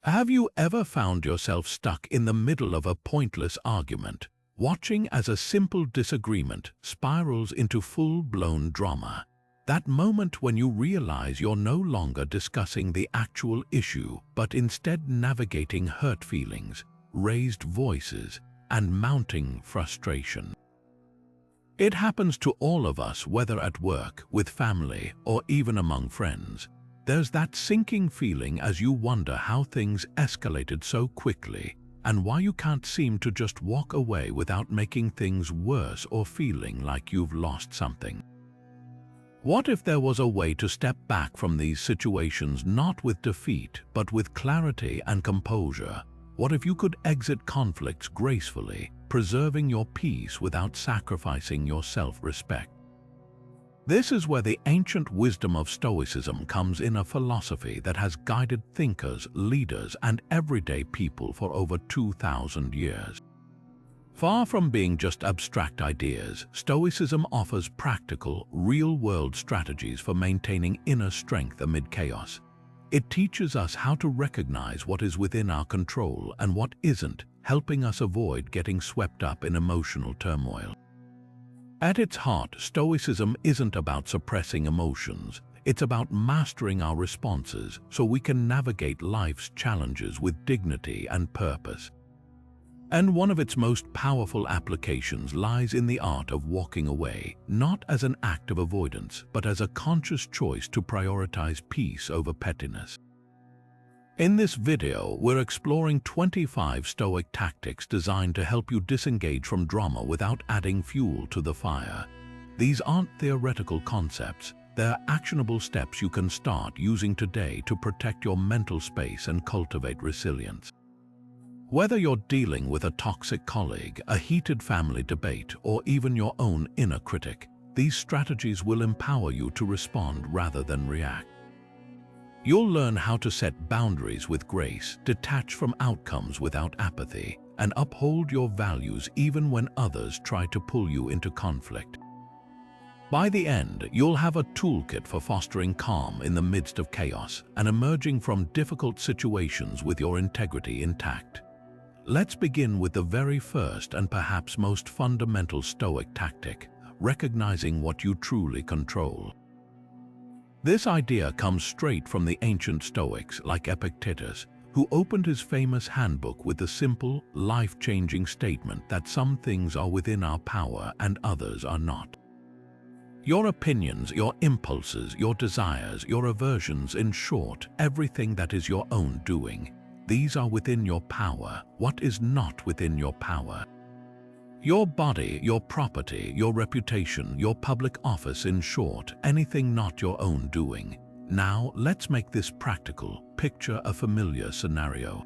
Have you ever found yourself stuck in the middle of a pointless argument, watching as a simple disagreement spirals into full-blown drama? That moment when you realize you're no longer discussing the actual issue, but instead navigating hurt feelings, raised voices, and mounting frustration. It happens to all of us, whether at work, with family, or even among friends. There's that sinking feeling as you wonder how things escalated so quickly and why you can't seem to just walk away without making things worse or feeling like you've lost something. What if there was a way to step back from these situations not with defeat but with clarity and composure? What if you could exit conflicts gracefully, preserving your peace without sacrificing your self-respect? This is where the ancient wisdom of Stoicism comes in, a philosophy that has guided thinkers, leaders, and everyday people for over 2,000 years. Far from being just abstract ideas, Stoicism offers practical, real-world strategies for maintaining inner strength amid chaos. It teaches us how to recognize what is within our control and what isn't, helping us avoid getting swept up in emotional turmoil. At its heart, Stoicism isn't about suppressing emotions. It's about mastering our responses so we can navigate life's challenges with dignity and purpose. And one of its most powerful applications lies in the art of walking away, not as an act of avoidance, but as a conscious choice to prioritize peace over pettiness. In this video, we're exploring 25 Stoic tactics designed to help you disengage from drama without adding fuel to the fire. These aren't theoretical concepts, they're actionable steps you can start using today to protect your mental space and cultivate resilience. Whether you're dealing with a toxic colleague, a heated family debate, or even your own inner critic, these strategies will empower you to respond rather than react. You'll learn how to set boundaries with grace, detach from outcomes without apathy, and uphold your values even when others try to pull you into conflict. By the end, you'll have a toolkit for fostering calm in the midst of chaos and emerging from difficult situations with your integrity intact. Let's begin with the very first and perhaps most fundamental Stoic tactic, recognizing what you truly control. This idea comes straight from the ancient Stoics like Epictetus, who opened his famous handbook with the simple, life-changing statement that some things are within our power and others are not. Your opinions, your impulses, your desires, your aversions, in short, everything that is your own doing, these are within your power. What is not within your power? Your body, your property, your reputation, your public office, in short, anything not your own doing. Now, let's make this practical. Picture a familiar scenario.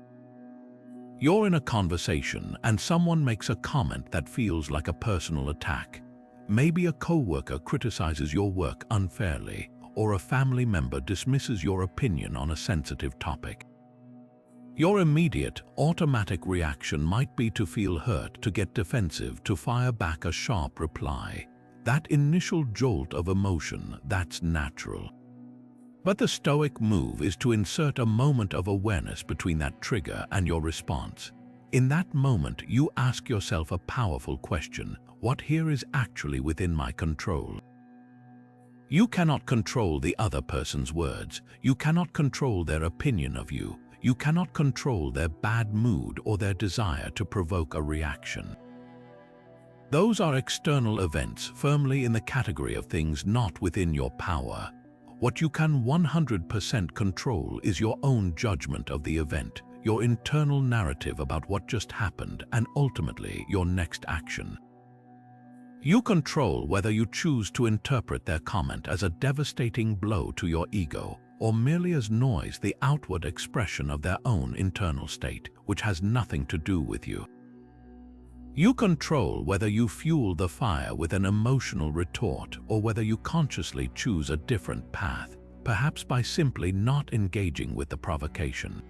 You're in a conversation and someone makes a comment that feels like a personal attack. Maybe a coworker criticizes your work unfairly, or a family member dismisses your opinion on a sensitive topic. Your immediate, automatic reaction might be to feel hurt, to get defensive, to fire back a sharp reply. That initial jolt of emotion, that's natural. But the Stoic move is to insert a moment of awareness between that trigger and your response. In that moment, you ask yourself a powerful question: what here is actually within my control? You cannot control the other person's words. You cannot control their opinion of you. You cannot control their bad mood or their desire to provoke a reaction. Those are external events firmly in the category of things not within your power. What you can 100% control is your own judgment of the event, your internal narrative about what just happened, and ultimately your next action. You control whether you choose to interpret their comment as a devastating blow to your ego, or merely as noise, the outward expression of their own internal state, which has nothing to do with you. You control whether you fuel the fire with an emotional retort or whether you consciously choose a different path, perhaps by simply not engaging with the provocation.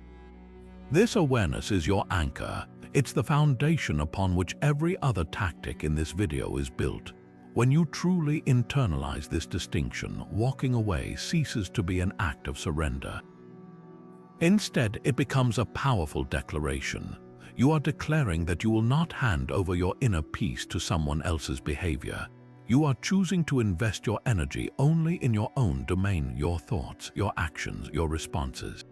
This awareness is your anchor. It's the foundation upon which every other tactic in this video is built. When you truly internalize this distinction, walking away ceases to be an act of surrender. Instead, it becomes a powerful declaration. You are declaring that you will not hand over your inner peace to someone else's behavior. You are choosing to invest your energy only in your own domain, your thoughts, your actions, your responses.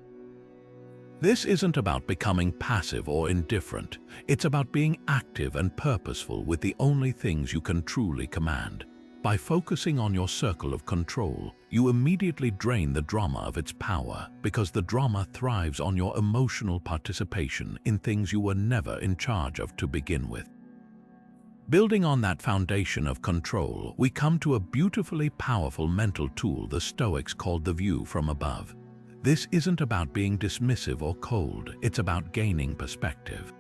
This isn't about becoming passive or indifferent. It's about being active and purposeful with the only things you can truly command. By focusing on your circle of control, you immediately drain the drama of its power, because the drama thrives on your emotional participation in things you were never in charge of to begin with. Building on that foundation of control, we come to a beautifully powerful mental tool the Stoics called the view from above. This isn't about being dismissive or cold, it's about gaining perspective.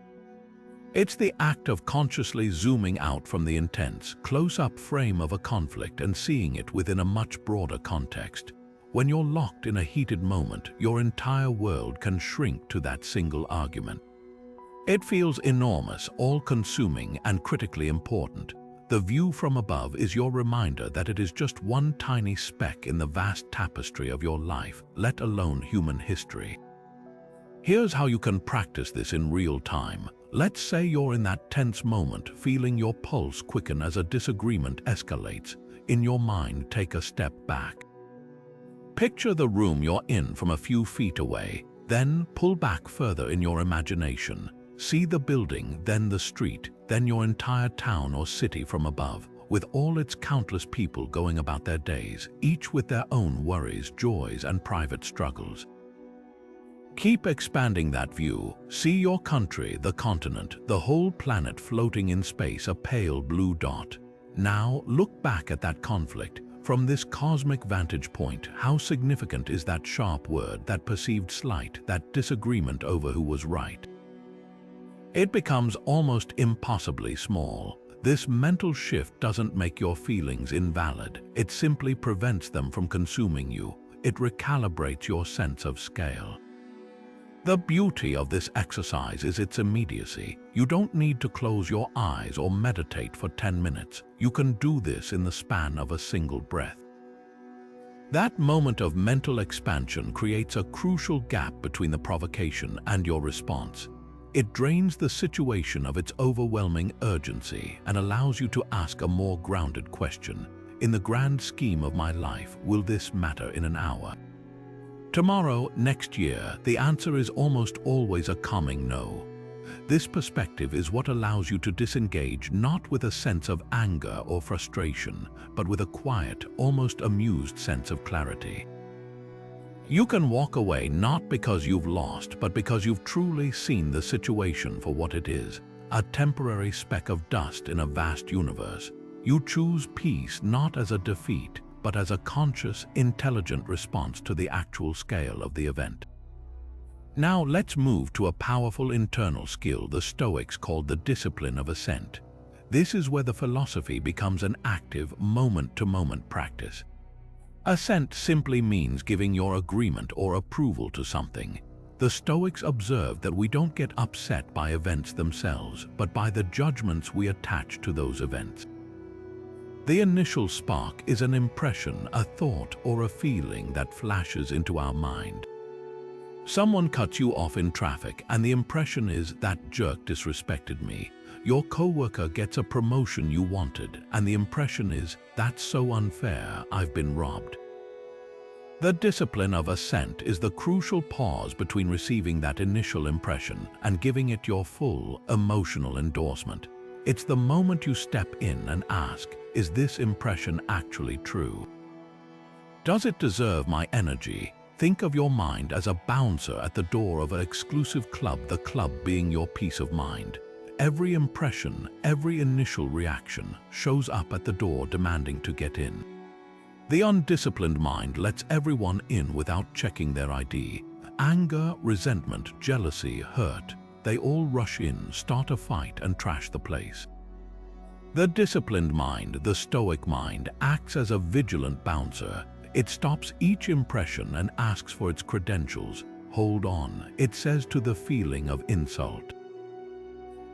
It's the act of consciously zooming out from the intense, close-up frame of a conflict and seeing it within a much broader context. When you're locked in a heated moment, your entire world can shrink to that single argument. It feels enormous, all-consuming, and critically important. The view from above is your reminder that it is just one tiny speck in the vast tapestry of your life, let alone human history. Here's how you can practice this in real time. Let's say you're in that tense moment, feeling your pulse quicken as a disagreement escalates. In your mind, take a step back. Picture the room you're in from a few feet away, then pull back further in your imagination. See the building, then the street, then your entire town or city from above, with all its countless people going about their days, each with their own worries, joys, and private struggles. Keep expanding that view. See your country, the continent, the whole planet floating in space, a pale blue dot. Now look back at that conflict. From this cosmic vantage point, how significant is that sharp word, that perceived slight, that disagreement over who was right? It becomes almost impossibly small. This mental shift doesn't make your feelings invalid. It simply prevents them from consuming you. It recalibrates your sense of scale. The beauty of this exercise is its immediacy. You don't need to close your eyes or meditate for 10 minutes. You can do this in the span of a single breath. That moment of mental expansion creates a crucial gap between the provocation and your response. It drains the situation of its overwhelming urgency and allows you to ask a more grounded question. In the grand scheme of my life, will this matter in an hour? Tomorrow, next year, the answer is almost always a calming no. This perspective is what allows you to disengage not with a sense of anger or frustration, but with a quiet, almost amused sense of clarity. You can walk away not because you've lost, but because you've truly seen the situation for what it is, a temporary speck of dust in a vast universe. You choose peace not as a defeat, but as a conscious, intelligent response to the actual scale of the event. Now let's move to a powerful internal skill the Stoics called the discipline of assent. This is where the philosophy becomes an active, moment-to-moment practice. Assent simply means giving your agreement or approval to something. The Stoics observed that we don't get upset by events themselves, but by the judgments we attach to those events. The initial spark is an impression, a thought, or a feeling that flashes into our mind. Someone cuts you off in traffic, and the impression is, that jerk disrespected me. Your coworker gets a promotion you wanted, and the impression is, that's so unfair, I've been robbed. The discipline of assent is the crucial pause between receiving that initial impression and giving it your full, emotional endorsement. It's the moment you step in and ask, is this impression actually true? Does it deserve my energy? Think of your mind as a bouncer at the door of an exclusive club, the club being your peace of mind. Every impression, every initial reaction shows up at the door demanding to get in. The undisciplined mind lets everyone in without checking their ID. Anger, resentment, jealousy, hurt, they all rush in, start a fight, and trash the place. The disciplined mind, the Stoic mind, acts as a vigilant bouncer. It stops each impression and asks for its credentials. Hold on, it says to the feeling of insult.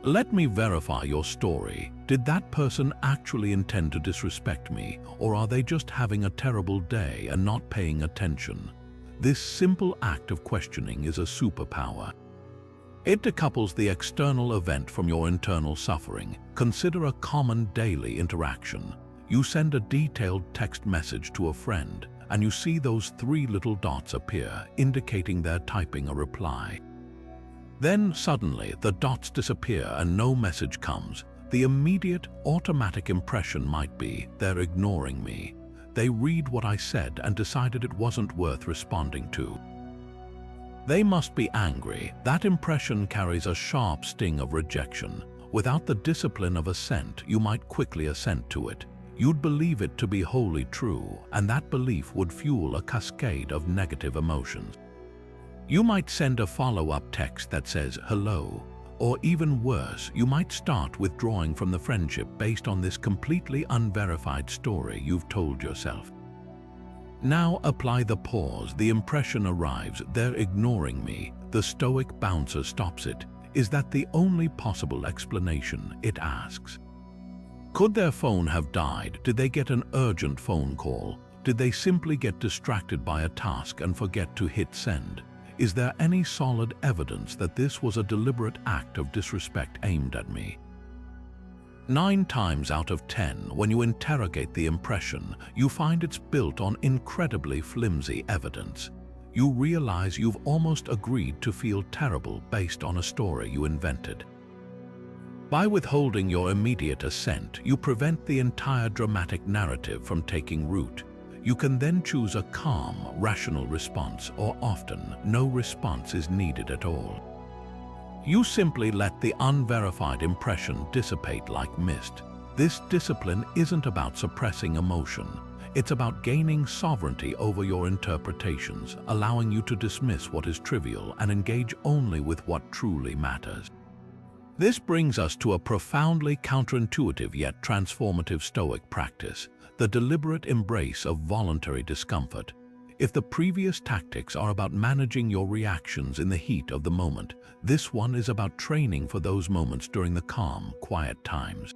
Let me verify your story. Did that person actually intend to disrespect me, or are they just having a terrible day and not paying attention? This simple act of questioning is a superpower. It decouples the external event from your internal suffering. Consider a common daily interaction. You send a detailed text message to a friend, and you see those 3 little dots appear, indicating they're typing a reply. Then suddenly the dots disappear and no message comes. The immediate, automatic impression might be, they're ignoring me. They read what I said and decided it wasn't worth responding to. They must be angry. That impression carries a sharp sting of rejection. Without the discipline of assent, you might quickly assent to it. You'd believe it to be wholly true, and that belief would fuel a cascade of negative emotions. You might send a follow-up text that says, "Hello," or even worse, you might start withdrawing from the friendship based on this completely unverified story you've told yourself. Now apply the pause. The impression arrives, they're ignoring me. The Stoic bouncer stops it. Is that the only possible explanation? It asks. Could their phone have died? Did they get an urgent phone call? Did they simply get distracted by a task and forget to hit send? Is there any solid evidence that this was a deliberate act of disrespect aimed at me? 9 times out of 10, when you interrogate the impression, you find it's built on incredibly flimsy evidence. You realize you've almost agreed to feel terrible based on a story you invented. By withholding your immediate assent, you prevent the entire dramatic narrative from taking root. You can then choose a calm, rational response, or often no response is needed at all. You simply let the unverified impression dissipate like mist. This discipline isn't about suppressing emotion. It's about gaining sovereignty over your interpretations, allowing you to dismiss what is trivial and engage only with what truly matters. This brings us to a profoundly counterintuitive yet transformative Stoic practice, the deliberate embrace of voluntary discomfort. If the previous tactics are about managing your reactions in the heat of the moment, this one is about training for those moments during the calm, quiet times.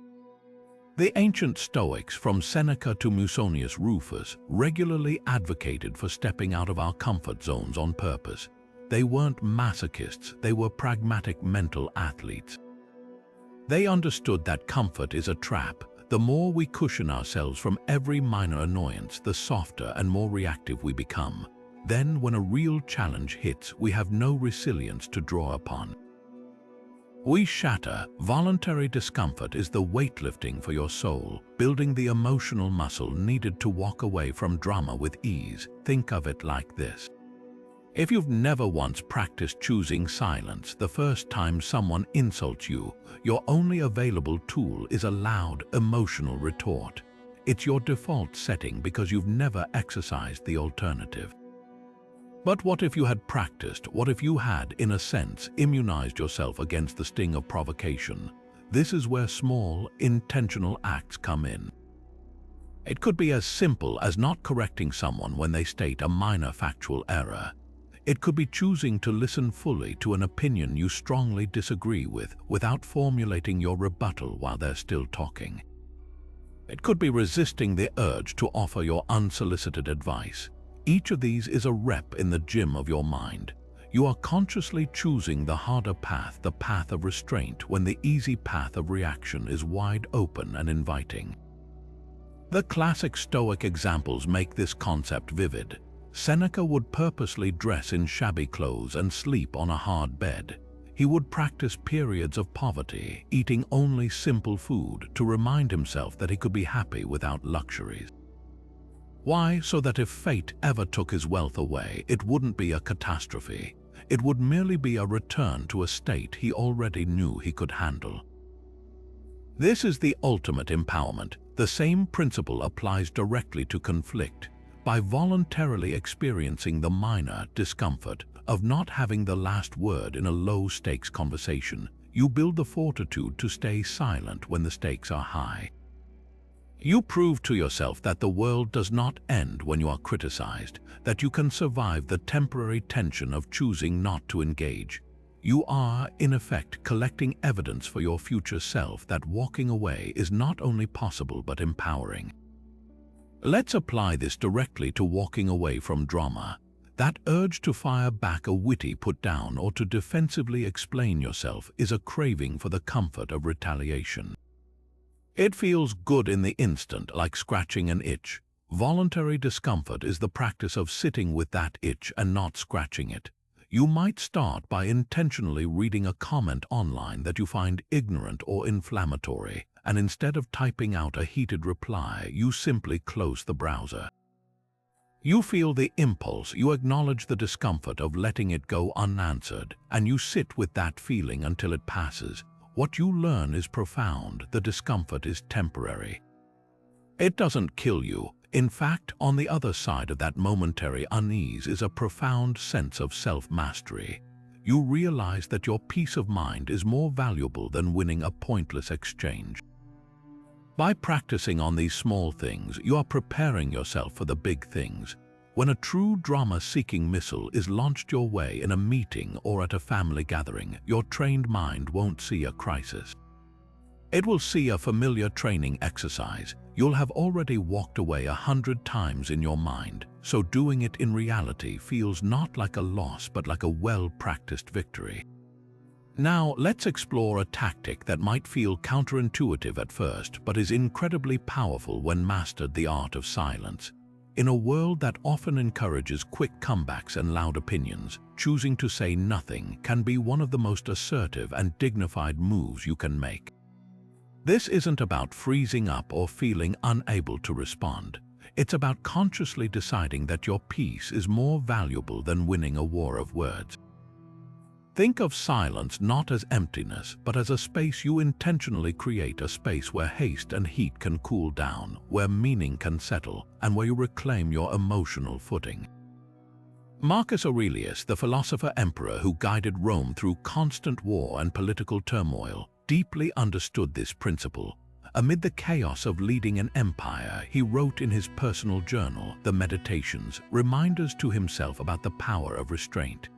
The ancient Stoics, from Seneca to Musonius Rufus, regularly advocated for stepping out of our comfort zones on purpose. They weren't masochists, they were pragmatic mental athletes. They understood that comfort is a trap. The more we cushion ourselves from every minor annoyance, the softer and more reactive we become. Then, when a real challenge hits, we have no resilience to draw upon. We shatter. Voluntary discomfort is the weightlifting for your soul, building the emotional muscle needed to walk away from drama with ease. Think of it like this. If you've never once practiced choosing silence, the first time someone insults you, your only available tool is a loud, emotional retort. It's your default setting because you've never exercised the alternative. But what if you had practiced? What if you had, in a sense, immunized yourself against the sting of provocation? This is where small, intentional acts come in. It could be as simple as not correcting someone when they state a minor factual error. It could be choosing to listen fully to an opinion you strongly disagree with without formulating your rebuttal while they're still talking. It could be resisting the urge to offer your unsolicited advice. Each of these is a rep in the gym of your mind. You are consciously choosing the harder path, the path of restraint, when the easy path of reaction is wide open and inviting. The classic Stoic examples make this concept vivid. Seneca would purposely dress in shabby clothes and sleep on a hard bed. He would practice periods of poverty, eating only simple food to remind himself that he could be happy without luxuries. Why? So that if fate ever took his wealth away, it wouldn't be a catastrophe. It would merely be a return to a state he already knew he could handle. This is the ultimate empowerment. The same principle applies directly to conflict. By voluntarily experiencing the minor discomfort of not having the last word in a low-stakes conversation, you build the fortitude to stay silent when the stakes are high. You prove to yourself that the world does not end when you are criticized, that you can survive the temporary tension of choosing not to engage. You are, in effect, collecting evidence for your future self that walking away is not only possible but empowering. Let's apply this directly to walking away from drama. That urge to fire back a witty put-down or to defensively explain yourself is a craving for the comfort of retaliation. It feels good in the instant, like scratching an itch. Voluntary discomfort is the practice of sitting with that itch and not scratching it. You might start by intentionally reading a comment online that you find ignorant or inflammatory, and instead of typing out a heated reply, you simply close the browser. You feel the impulse, you acknowledge the discomfort of letting it go unanswered, and you sit with that feeling until it passes. What you learn is profound. The discomfort is temporary. It doesn't kill you. In fact, on the other side of that momentary unease is a profound sense of self-mastery. You realize that your peace of mind is more valuable than winning a pointless exchange. By practicing on these small things, you are preparing yourself for the big things. When a true drama-seeking missile is launched your way in a meeting or at a family gathering, your trained mind won't see a crisis. It will see a familiar training exercise. You'll have already walked away 100 times in your mind, so doing it in reality feels not like a loss but like a well-practiced victory. Now, let's explore a tactic that might feel counterintuitive at first, but is incredibly powerful when mastered: the art of silence. In a world that often encourages quick comebacks and loud opinions, choosing to say nothing can be one of the most assertive and dignified moves you can make. This isn't about freezing up or feeling unable to respond. It's about consciously deciding that your peace is more valuable than winning a war of words. Think of silence not as emptiness, but as a space you intentionally create, a space where haste and heat can cool down, where meaning can settle, and where you reclaim your emotional footing. Marcus Aurelius, the philosopher-emperor who guided Rome through constant war and political turmoil, deeply understood this principle. Amid the chaos of leading an empire, he wrote in his personal journal, the Meditations, reminders to himself about the power of restraint.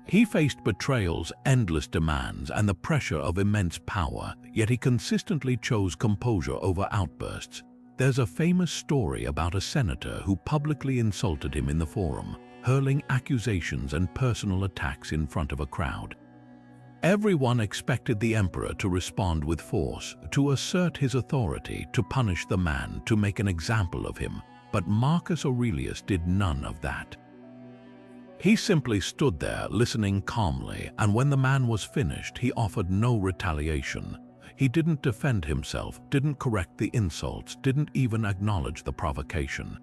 He faced betrayals, endless demands, and the pressure of immense power, yet he consistently chose composure over outbursts. There's a famous story about a senator who publicly insulted him in the forum, hurling accusations and personal attacks in front of a crowd. Everyone expected the emperor to respond with force, to assert his authority, to punish the man, to make an example of him. But Marcus Aurelius did none of that. He simply stood there, listening calmly, and when the man was finished, he offered no retaliation. He didn't defend himself, didn't correct the insults, didn't even acknowledge the provocation.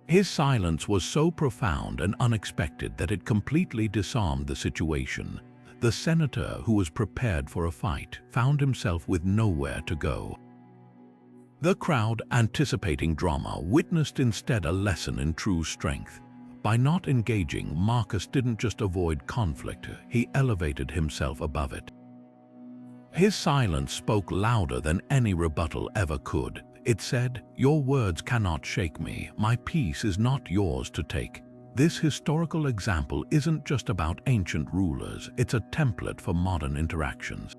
His silence was so profound and unexpected that it completely disarmed the situation. The senator, who was prepared for a fight, found himself with nowhere to go. The crowd, anticipating drama, witnessed instead a lesson in true strength. By not engaging, Marcus didn't just avoid conflict, he elevated himself above it. His silence spoke louder than any rebuttal ever could. It said, "Your words cannot shake me. My peace is not yours to take." This historical example isn't just about ancient rulers, it's a template for modern interactions.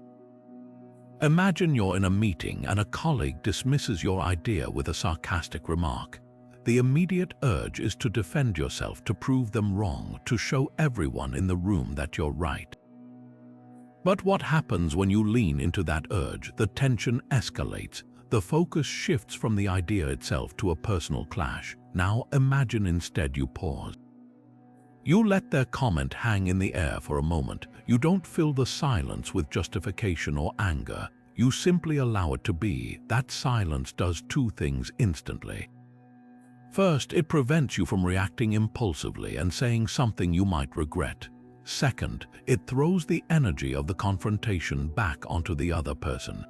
Imagine you're in a meeting and a colleague dismisses your idea with a sarcastic remark. The immediate urge is to defend yourself, to prove them wrong, to show everyone in the room that you're right. But what happens when you lean into that urge? The tension escalates. The focus shifts from the idea itself to a personal clash. Now imagine instead you pause. You let their comment hang in the air for a moment. You don't fill the silence with justification or anger. You simply allow it to be. That silence does two things instantly. First, it prevents you from reacting impulsively and saying something you might regret. Second, it throws the energy of the confrontation back onto the other person.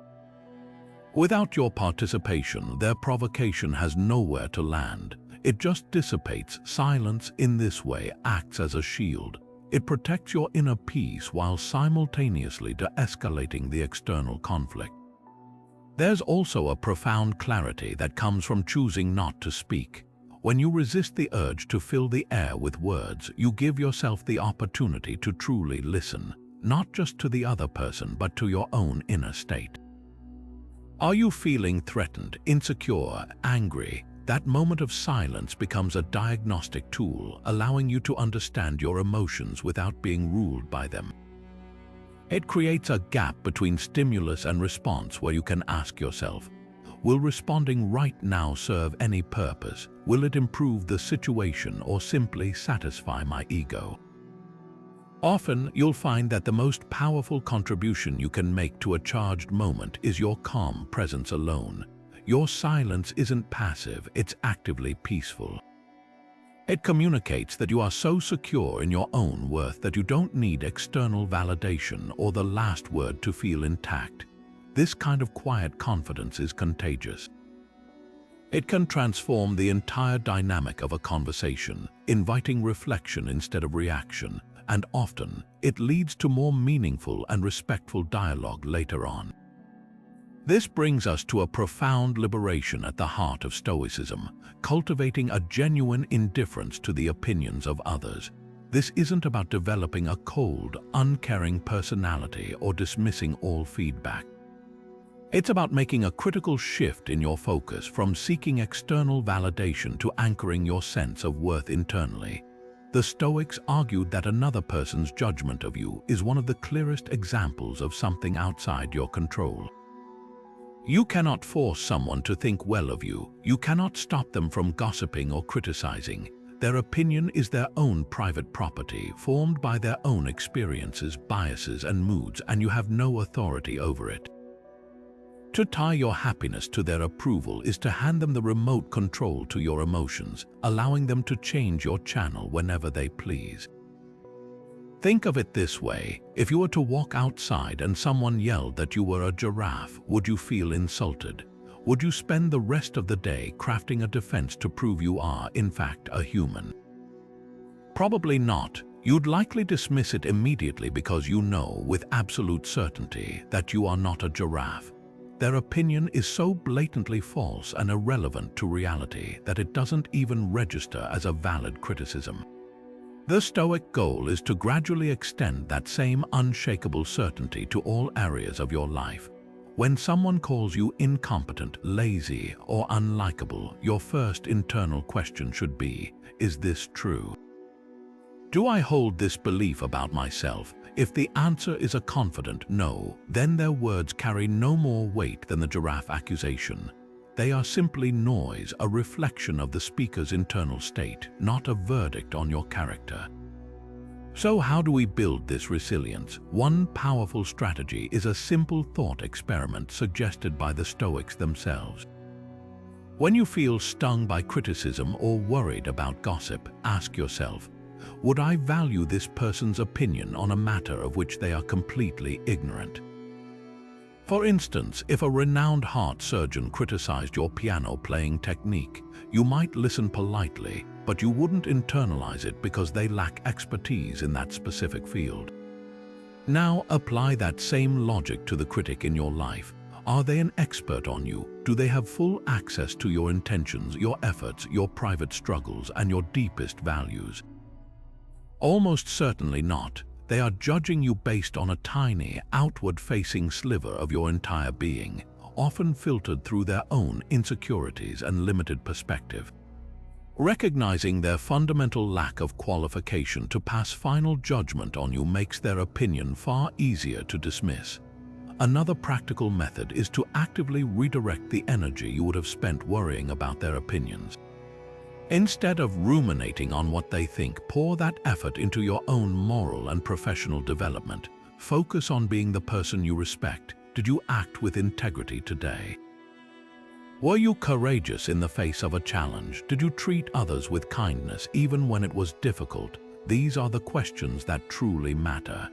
Without your participation, their provocation has nowhere to land. It just dissipates. Silence in this way acts as a shield. It protects your inner peace while simultaneously de-escalating the external conflict. There's also a profound clarity that comes from choosing not to speak. When you resist the urge to fill the air with words, you give yourself the opportunity to truly listen, not just to the other person, but to your own inner state. Are you feeling threatened, insecure, angry? That moment of silence becomes a diagnostic tool, allowing you to understand your emotions without being ruled by them. It creates a gap between stimulus and response where you can ask yourself, will responding right now serve any purpose? Will it improve the situation or simply satisfy my ego? Often, you'll find that the most powerful contribution you can make to a charged moment is your calm presence alone. Your silence isn't passive, it's actively peaceful. It communicates that you are so secure in your own worth that you don't need external validation or the last word to feel intact. This kind of quiet confidence is contagious. It can transform the entire dynamic of a conversation, inviting reflection instead of reaction, and often it leads to more meaningful and respectful dialogue later on. This brings us to a profound liberation at the heart of Stoicism, cultivating a genuine indifference to the opinions of others. This isn't about developing a cold, uncaring personality or dismissing all feedback. It's about making a critical shift in your focus from seeking external validation to anchoring your sense of worth internally. The Stoics argued that another person's judgment of you is one of the clearest examples of something outside your control. You cannot force someone to think well of you. You cannot stop them from gossiping or criticizing. Their opinion is their own private property, formed by their own experiences, biases, and moods, and you have no authority over it. To tie your happiness to their approval is to hand them the remote control to your emotions, allowing them to change your channel whenever they please. Think of it this way: if you were to walk outside and someone yelled that you were a giraffe, would you feel insulted? Would you spend the rest of the day crafting a defense to prove you are, in fact, a human? Probably not. You'd likely dismiss it immediately because you know with absolute certainty that you are not a giraffe. Their opinion is so blatantly false and irrelevant to reality that it doesn't even register as a valid criticism. The Stoic goal is to gradually extend that same unshakable certainty to all areas of your life. When someone calls you incompetent, lazy, or unlikable, your first internal question should be, is this true? Do I hold this belief about myself? If the answer is a confident no, then their words carry no more weight than the giraffe accusation. They are simply noise, a reflection of the speaker's internal state, not a verdict on your character. So how do we build this resilience? One powerful strategy is a simple thought experiment suggested by the Stoics themselves. When you feel stung by criticism or worried about gossip, ask yourself, would I value this person's opinion on a matter of which they are completely ignorant? For instance, if a renowned heart surgeon criticized your piano playing technique, you might listen politely, but you wouldn't internalize it because they lack expertise in that specific field. Now apply that same logic to the critic in your life. Are they an expert on you? Do they have full access to your intentions, your efforts, your private struggles, and your deepest values? Almost certainly not. They are judging you based on a tiny, outward-facing sliver of your entire being, often filtered through their own insecurities and limited perspective. Recognizing their fundamental lack of qualification to pass final judgment on you makes their opinion far easier to dismiss. Another practical method is to actively redirect the energy you would have spent worrying about their opinions. Instead of ruminating on what they think, pour that effort into your own moral and professional development. Focus on being the person you respect. Did you act with integrity today? Were you courageous in the face of a challenge? Did you treat others with kindness even when it was difficult? These are the questions that truly matter.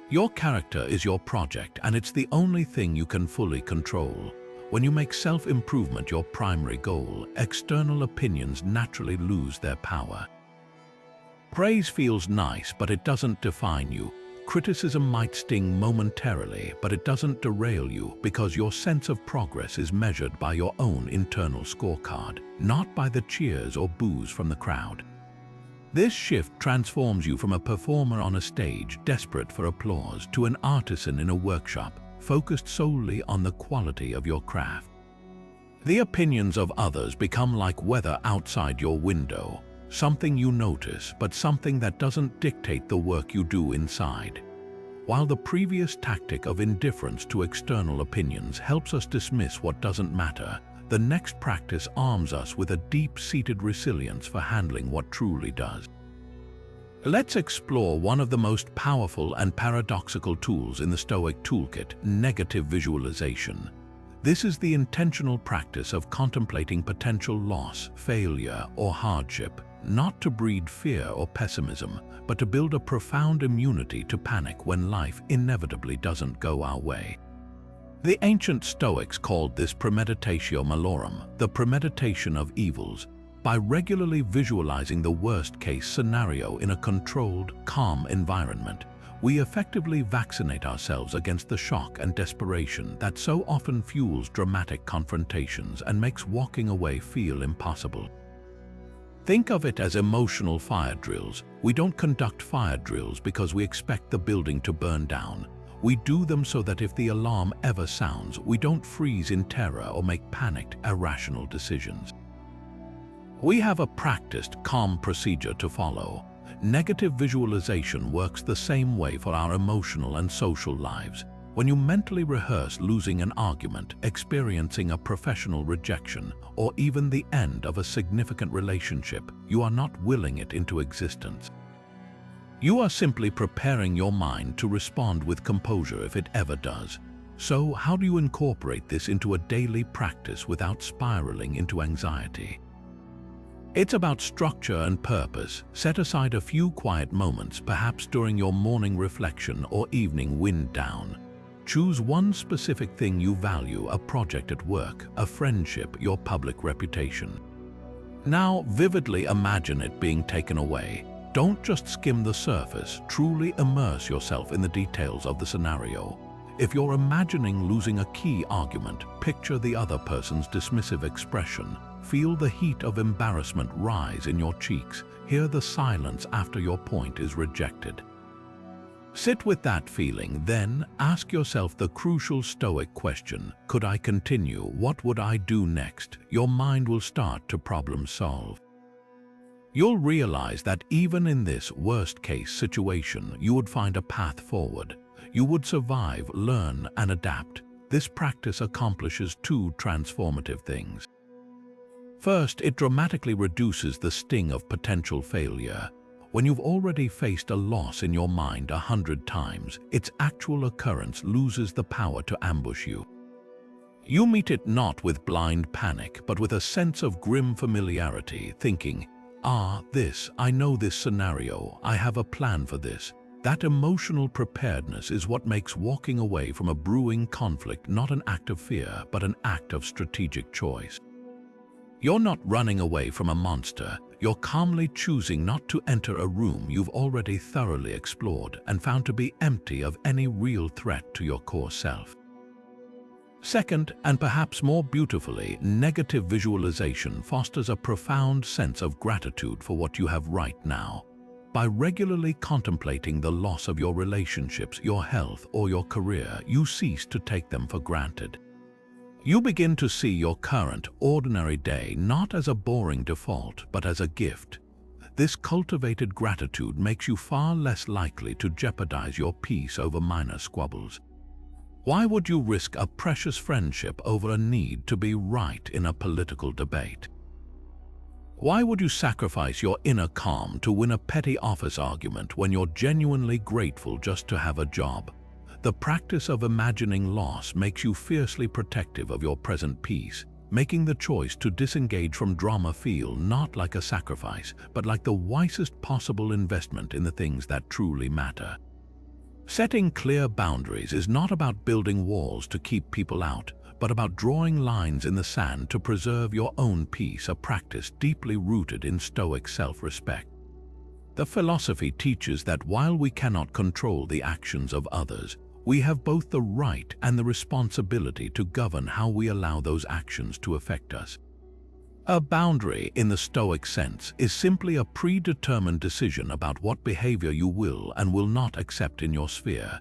Your character is your project, and it's the only thing you can fully control. When you make self-improvement your primary goal, external opinions naturally lose their power. Praise feels nice, but it doesn't define you. Criticism might sting momentarily, but it doesn't derail you because your sense of progress is measured by your own internal scorecard, not by the cheers or boos from the crowd. This shift transforms you from a performer on a stage, desperate for applause, to an artisan in a workshop, focused solely on the quality of your craft. The opinions of others become like weather outside your window, something you notice, but something that doesn't dictate the work you do inside. While the previous tactic of indifference to external opinions helps us dismiss what doesn't matter, the next practice arms us with a deep-seated resilience for handling what truly does. Let's explore one of the most powerful and paradoxical tools in the Stoic toolkit, negative visualization. This is the intentional practice of contemplating potential loss, failure, or hardship, not to breed fear or pessimism, but to build a profound immunity to panic when life inevitably doesn't go our way. The ancient Stoics called this premeditatio malorum, the premeditation of evils. By regularly visualizing the worst-case scenario in a controlled, calm environment, we effectively vaccinate ourselves against the shock and desperation that so often fuels dramatic confrontations and makes walking away feel impossible. Think of it as emotional fire drills. We don't conduct fire drills because we expect the building to burn down. We do them so that if the alarm ever sounds, we don't freeze in terror or make panicked, irrational decisions. We have a practiced, calm procedure to follow. Negative visualization works the same way for our emotional and social lives. When you mentally rehearse losing an argument, experiencing a professional rejection, or even the end of a significant relationship, you are not willing it into existence. You are simply preparing your mind to respond with composure if it ever does. So, how do you incorporate this into a daily practice without spiraling into anxiety? It's about structure and purpose. Set aside a few quiet moments, perhaps during your morning reflection or evening wind down. Choose one specific thing you value, a project at work, a friendship, your public reputation. Now, vividly imagine it being taken away. Don't just skim the surface, truly immerse yourself in the details of the scenario. If you're imagining losing a key argument, picture the other person's dismissive expression. Feel the heat of embarrassment rise in your cheeks. Hear the silence after your point is rejected. Sit with that feeling, then ask yourself the crucial Stoic question: could I continue? What would I do next? Your mind will start to problem solve. You'll realize that even in this worst-case situation, you would find a path forward. You would survive, learn, and adapt. This practice accomplishes two transformative things. First, it dramatically reduces the sting of potential failure. When you've already faced a loss in your mind 100 times, its actual occurrence loses the power to ambush you. You meet it not with blind panic, but with a sense of grim familiarity, thinking, I know this scenario, I have a plan for this. That emotional preparedness is what makes walking away from a brewing conflict not an act of fear, but an act of strategic choice. You're not running away from a monster, you're calmly choosing not to enter a room you've already thoroughly explored and found to be empty of any real threat to your core self. Second, and perhaps more beautifully, negative visualization fosters a profound sense of gratitude for what you have right now. By regularly contemplating the loss of your relationships, your health, or your career, you cease to take them for granted. You begin to see your current, ordinary day not as a boring default, but as a gift. This cultivated gratitude makes you far less likely to jeopardize your peace over minor squabbles. Why would you risk a precious friendship over a need to be right in a political debate? Why would you sacrifice your inner calm to win a petty office argument when you're genuinely grateful just to have a job? The practice of imagining loss makes you fiercely protective of your present peace, making the choice to disengage from drama feel not like a sacrifice, but like the wisest possible investment in the things that truly matter. Setting clear boundaries is not about building walls to keep people out, but about drawing lines in the sand to preserve your own peace, a practice deeply rooted in Stoic self-respect. The philosophy teaches that while we cannot control the actions of others, we have both the right and the responsibility to govern how we allow those actions to affect us. A boundary, in the Stoic sense, is simply a predetermined decision about what behavior you will and will not accept in your sphere.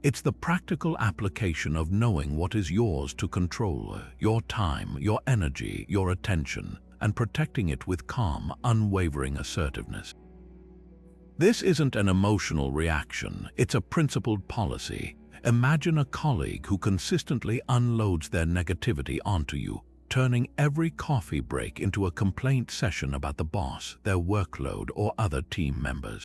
It's the practical application of knowing what is yours to control, your time, your energy, your attention, and protecting it with calm, unwavering assertiveness. This isn't an emotional reaction, it's a principled policy. Imagine a colleague who consistently unloads their negativity onto you, turning every coffee break into a complaint session about the boss, their workload, or other team members.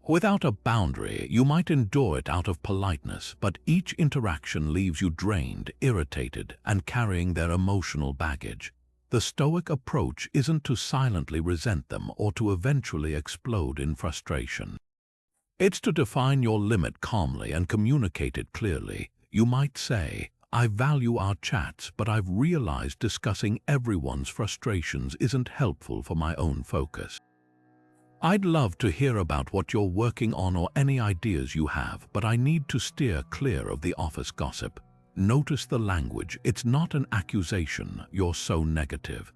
Without a boundary, you might endure it out of politeness, but each interaction leaves you drained, irritated, and carrying their emotional baggage. The Stoic approach isn't to silently resent them or to eventually explode in frustration. It's to define your limit calmly and communicate it clearly. You might say, "I value our chats, but I've realized discussing everyone's frustrations isn't helpful for my own focus. I'd love to hear about what you're working on or any ideas you have, but I need to steer clear of the office gossip." Notice the language. It's not an accusation, "You're so negative."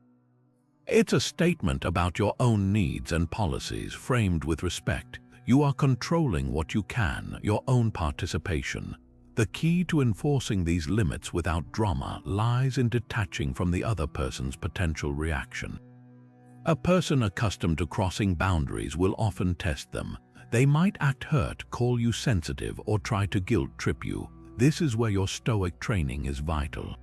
It's a statement about your own needs and policies framed with respect. You are controlling what you can, your own participation. The key to enforcing these limits without drama lies in detaching from the other person's potential reaction. A person accustomed to crossing boundaries will often test them. They might act hurt, call you sensitive, or try to guilt-trip you. This is where your Stoic training is vital.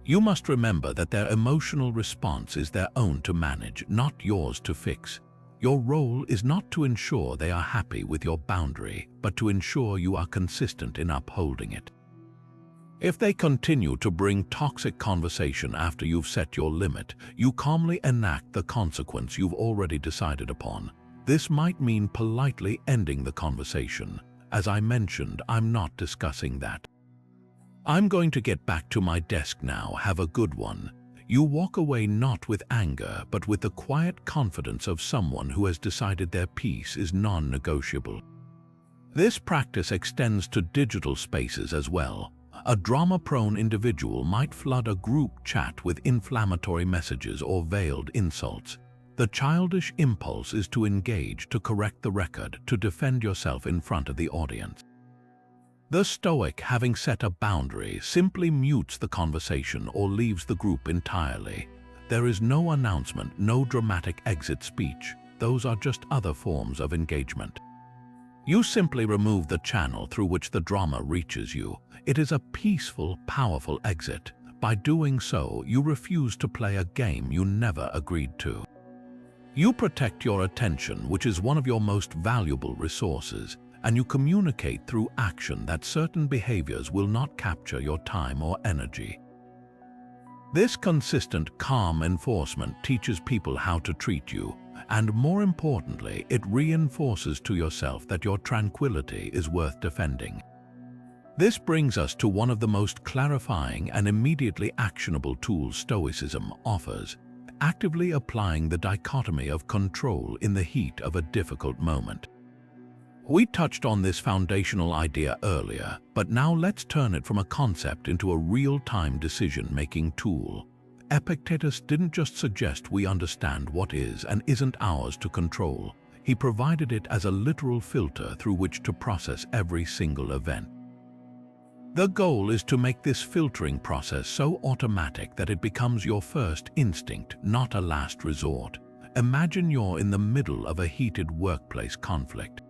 You must remember that their emotional response is their own to manage, not yours to fix. Your role is not to ensure they are happy with your boundary, but to ensure you are consistent in upholding it. If they continue to bring toxic conversation after you've set your limit, you calmly enact the consequence you've already decided upon. This might mean politely ending the conversation. As I mentioned, I'm not discussing that. "I'm going to get back to my desk now, have a good one." You walk away not with anger, but with the quiet confidence of someone who has decided their peace is non-negotiable. This practice extends to digital spaces as well. A drama-prone individual might flood a group chat with inflammatory messages or veiled insults. The childish impulse is to engage, to correct the record, to defend yourself in front of the audience. The Stoic, having set a boundary, simply mutes the conversation or leaves the group entirely. There is no announcement, no dramatic exit speech. Those are just other forms of engagement. You simply remove the channel through which the drama reaches you. It is a peaceful, powerful exit. By doing so, you refuse to play a game you never agreed to. You protect your attention, which is one of your most valuable resources, and you communicate through action that certain behaviors will not capture your time or energy. This consistent, calm enforcement teaches people how to treat you, and more importantly, it reinforces to yourself that your tranquility is worth defending. This brings us to one of the most clarifying and immediately actionable tools Stoicism offers: actively applying the dichotomy of control in the heat of a difficult moment. We touched on this foundational idea earlier, but now let's turn it from a concept into a real-time decision-making tool. Epictetus didn't just suggest we understand what is and isn't ours to control. He provided it as a literal filter through which to process every single event. The goal is to make this filtering process so automatic that it becomes your first instinct, not a last resort. Imagine you're in the middle of a heated workplace conflict.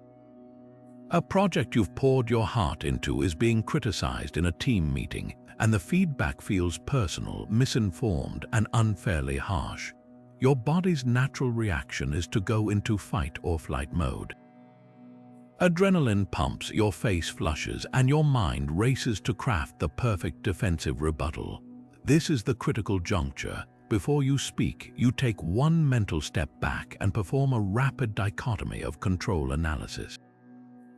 A project you've poured your heart into is being criticized in a team meeting, and the feedback feels personal, misinformed, and unfairly harsh. Your body's natural reaction is to go into fight or flight mode. Adrenaline pumps, your face flushes, and your mind races to craft the perfect defensive rebuttal. This is the critical juncture. Before you speak, you take one mental step back and perform a rapid dichotomy of control analysis.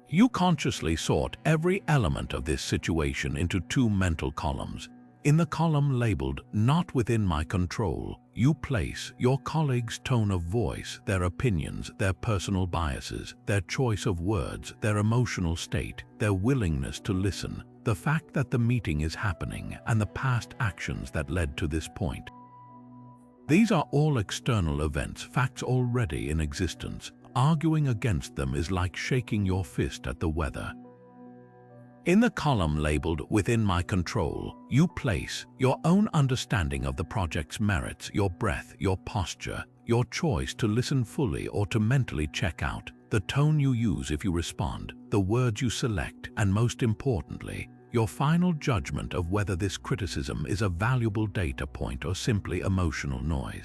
You consciously sort every element of this situation into two mental columns. In the column labeled "Not Within My Control," you place your colleague's tone of voice, their opinions, their personal biases, their choice of words, their emotional state, their willingness to listen, the fact that the meeting is happening, and the past actions that led to this point. These are all external events, facts already in existence. Arguing against them is like shaking your fist at the weather. In the column labeled "Within My Control," you place your own understanding of the project's merits, your breath, your posture, your choice to listen fully or to mentally check out, the tone you use if you respond, the words you select, and most importantly, your final judgment of whether this criticism is a valuable data point or simply emotional noise.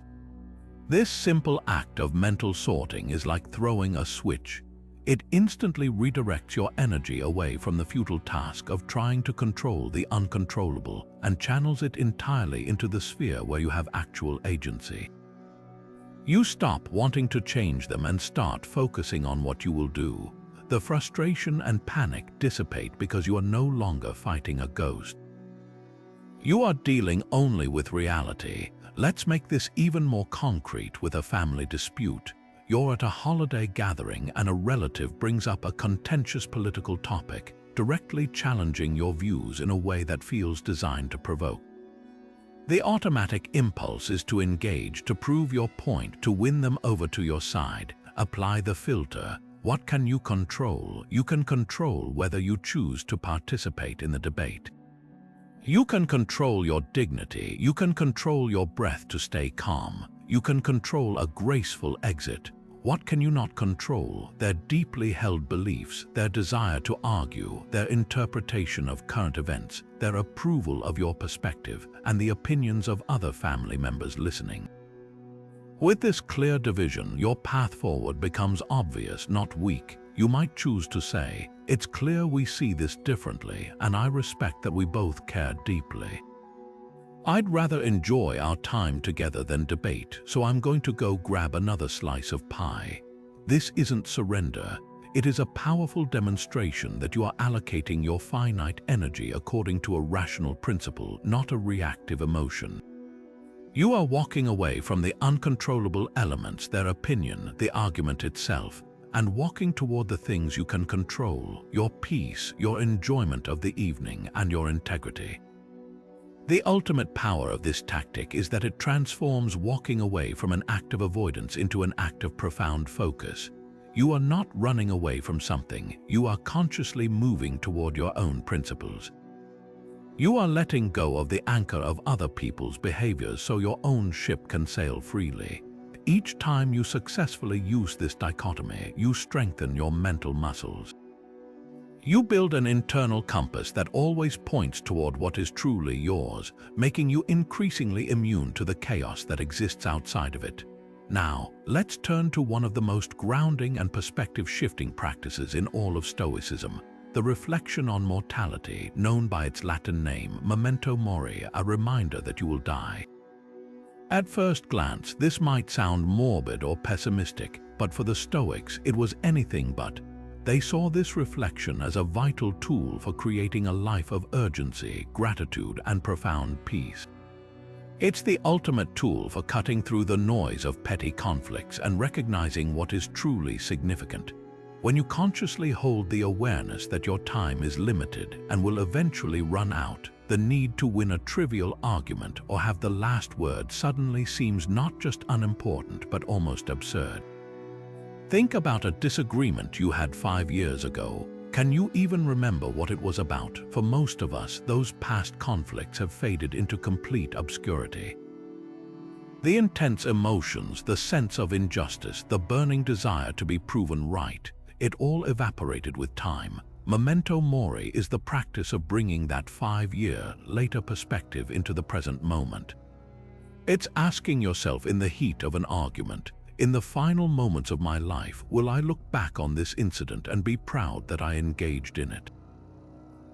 This simple act of mental sorting is like throwing a switch. It instantly redirects your energy away from the futile task of trying to control the uncontrollable and channels it entirely into the sphere where you have actual agency. You stop wanting to change them and start focusing on what you will do. The frustration and panic dissipate because you are no longer fighting a ghost. You are dealing only with reality. Let's make this even more concrete with a family dispute. You're at a holiday gathering and a relative brings up a contentious political topic, directly challenging your views in a way that feels designed to provoke. The automatic impulse is to engage, to prove your point, to win them over to your side. Apply the filter. What can you control? You can control whether you choose to participate in the debate. You can control your dignity. You can control your breath to stay calm. You can control a graceful exit. What can you not control? Their deeply held beliefs, their desire to argue, their interpretation of current events, their approval of your perspective, and the opinions of other family members listening. With this clear division, your path forward becomes obvious, not weak. You might choose to say, "It's clear we see this differently, and I respect that we both care deeply. I'd rather enjoy our time together than debate, so I'm going to go grab another slice of pie." This isn't surrender. It is a powerful demonstration that you are allocating your finite energy according to a rational principle, not a reactive emotion. You are walking away from the uncontrollable elements, their opinion, the argument itself, and walking toward the things you can control, your peace, your enjoyment of the evening, and your integrity. The ultimate power of this tactic is that it transforms walking away from an act of avoidance into an act of profound focus. You are not running away from something, you are consciously moving toward your own principles. You are letting go of the anchor of other people's behaviors so your own ship can sail freely. Each time you successfully use this dichotomy, you strengthen your mental muscles. You build an internal compass that always points toward what is truly yours, making you increasingly immune to the chaos that exists outside of it. Now, let's turn to one of the most grounding and perspective-shifting practices in all of Stoicism, the reflection on mortality, known by its Latin name, memento mori, a reminder that you will die. At first glance, this might sound morbid or pessimistic, but for the Stoics, it was anything but. They saw this reflection as a vital tool for creating a life of urgency, gratitude, and profound peace. It's the ultimate tool for cutting through the noise of petty conflicts and recognizing what is truly significant. When you consciously hold the awareness that your time is limited and will eventually run out, the need to win a trivial argument or have the last word suddenly seems not just unimportant but almost absurd. Think about a disagreement you had 5 years ago. Can you even remember what it was about? For most of us, those past conflicts have faded into complete obscurity. The intense emotions, the sense of injustice, the burning desire to be proven right, it all evaporated with time. Memento mori is the practice of bringing that 5-year later perspective into the present moment. It's asking yourself in the heat of an argument, in the final moments of my life, will I look back on this incident and be proud that I engaged in it?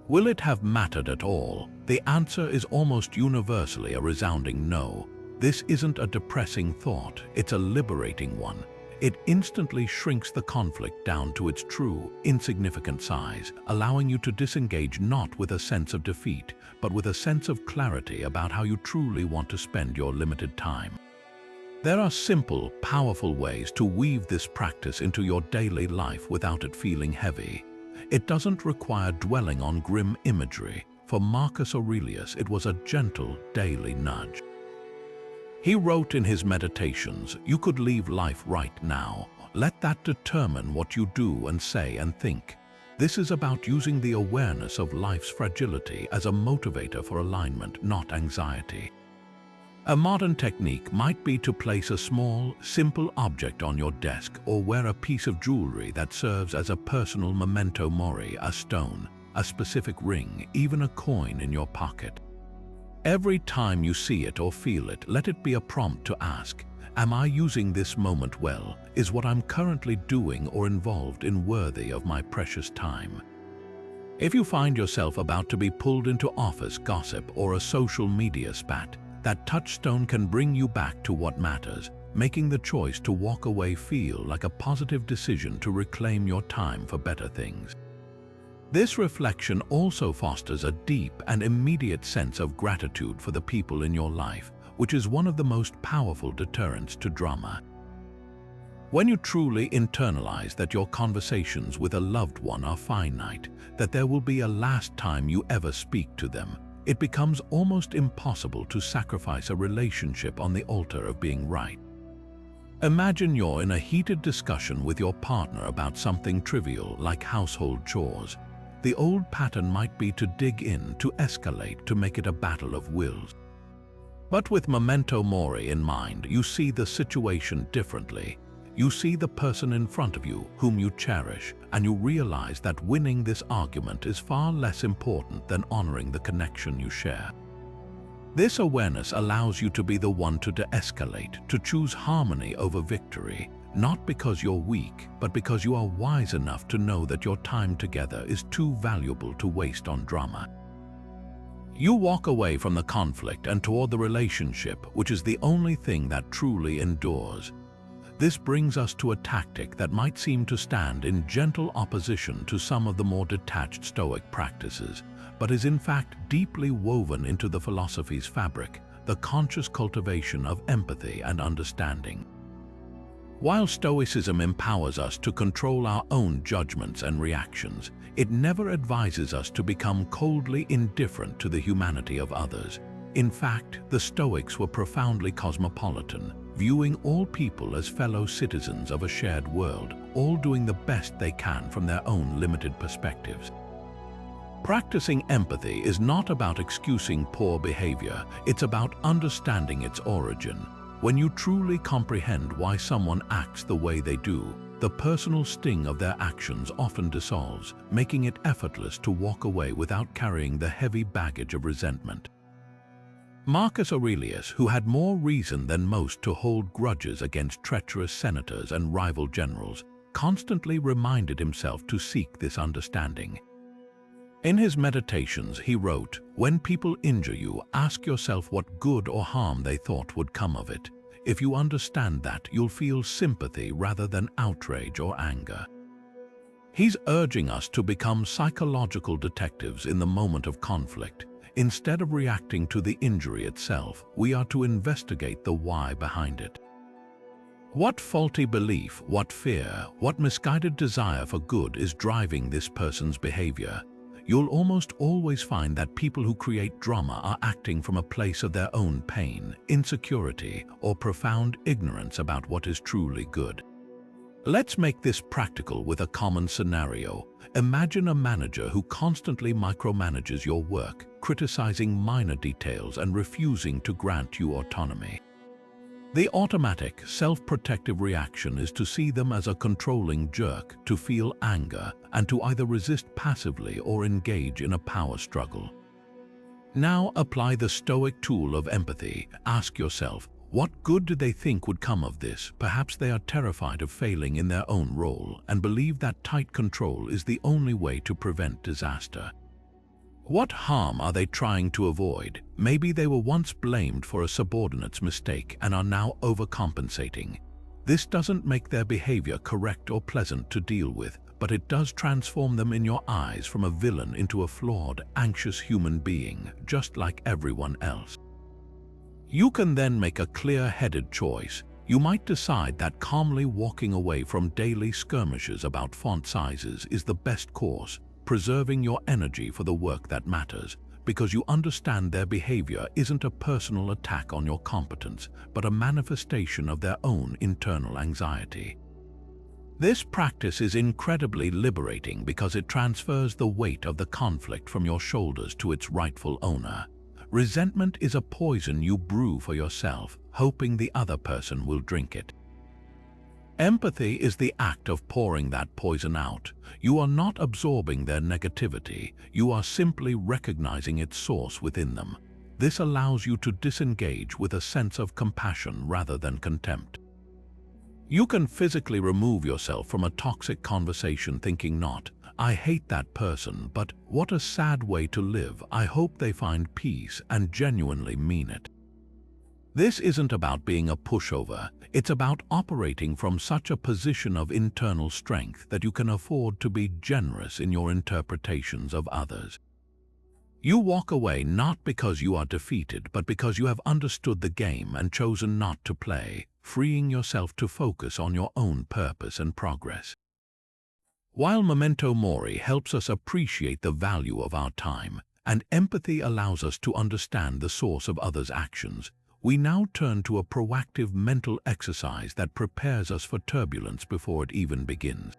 Will it have mattered at all? The answer is almost universally a resounding no. This isn't a depressing thought, it's a liberating one. It instantly shrinks the conflict down to its true, insignificant size, allowing you to disengage not with a sense of defeat, but with a sense of clarity about how you truly want to spend your limited time. There are simple, powerful ways to weave this practice into your daily life without it feeling heavy. It doesn't require dwelling on grim imagery. For Marcus Aurelius, it was a gentle, daily nudge. He wrote in his meditations, "You could leave life right now. Let that determine what you do and say and think." This is about using the awareness of life's fragility as a motivator for alignment, not anxiety. A modern technique might be to place a small, simple object on your desk or wear a piece of jewelry that serves as a personal memento mori, a stone, a specific ring, even a coin in your pocket. Every time you see it or feel it, let it be a prompt to ask, am I using this moment well? Is what I'm currently doing or involved in worthy of my precious time? If you find yourself about to be pulled into office gossip or a social media spat, that touchstone can bring you back to what matters, making the choice to walk away feel like a positive decision to reclaim your time for better things. This reflection also fosters a deep and immediate sense of gratitude for the people in your life, which is one of the most powerful deterrents to drama. When you truly internalize that your conversations with a loved one are finite, that there will be a last time you ever speak to them, it becomes almost impossible to sacrifice a relationship on the altar of being right. Imagine you're in a heated discussion with your partner about something trivial like household chores. The old pattern might be to dig in, to escalate, to make it a battle of wills. But with memento mori in mind, you see the situation differently. You see the person in front of you whom you cherish, and you realize that winning this argument is far less important than honoring the connection you share. This awareness allows you to be the one to de-escalate, to choose harmony over victory, not because you're weak, but because you are wise enough to know that your time together is too valuable to waste on drama. You walk away from the conflict and toward the relationship, which is the only thing that truly endures. This brings us to a tactic that might seem to stand in gentle opposition to some of the more detached Stoic practices, but is in fact deeply woven into the philosophy's fabric, the conscious cultivation of empathy and understanding. While Stoicism empowers us to control our own judgments and reactions, it never advises us to become coldly indifferent to the humanity of others. In fact, the Stoics were profoundly cosmopolitan, viewing all people as fellow citizens of a shared world, all doing the best they can from their own limited perspectives. Practicing empathy is not about excusing poor behavior, it's about understanding its origin. When you truly comprehend why someone acts the way they do, the personal sting of their actions often dissolves, making it effortless to walk away without carrying the heavy baggage of resentment. Marcus Aurelius, who had more reason than most to hold grudges against treacherous senators and rival generals, constantly reminded himself to seek this understanding. In his meditations, he wrote, "When people injure you, ask yourself what good or harm they thought would come of it. If you understand that, you'll feel sympathy rather than outrage or anger." He's urging us to become psychological detectives in the moment of conflict. Instead of reacting to the injury itself, we are to investigate the why behind it. What faulty belief, what fear, what misguided desire for good is driving this person's behavior? You'll almost always find that people who create drama are acting from a place of their own pain, insecurity, or profound ignorance about what is truly good. Let's make this practical with a common scenario. Imagine a manager who constantly micromanages your work, criticizing minor details and refusing to grant you autonomy. The automatic, self-protective reaction is to see them as a controlling jerk, to feel anger, and to either resist passively or engage in a power struggle. Now apply the Stoic tool of empathy. Ask yourself, what good do they think would come of this? Perhaps they are terrified of failing in their own role and believe that tight control is the only way to prevent disaster. What harm are they trying to avoid? Maybe they were once blamed for a subordinate's mistake and are now overcompensating. This doesn't make their behavior correct or pleasant to deal with, but it does transform them in your eyes from a villain into a flawed, anxious human being, just like everyone else. You can then make a clear-headed choice. You might decide that calmly walking away from daily skirmishes about font sizes is the best course, preserving your energy for the work that matters, because you understand their behavior isn't a personal attack on your competence, but a manifestation of their own internal anxiety. This practice is incredibly liberating because it transfers the weight of the conflict from your shoulders to its rightful owner. Resentment is a poison you brew for yourself, hoping the other person will drink it. Empathy is the act of pouring that poison out. You are not absorbing their negativity, you are simply recognizing its source within them. This allows you to disengage with a sense of compassion rather than contempt. You can physically remove yourself from a toxic conversation thinking not, "I hate that person, but what a sad way to live. I hope they find peace," and genuinely mean it. This isn't about being a pushover, it's about operating from such a position of internal strength that you can afford to be generous in your interpretations of others. You walk away not because you are defeated, but because you have understood the game and chosen not to play, freeing yourself to focus on your own purpose and progress. While memento mori helps us appreciate the value of our time, and empathy allows us to understand the source of others' actions, we now turn to a proactive mental exercise that prepares us for turbulence before it even begins.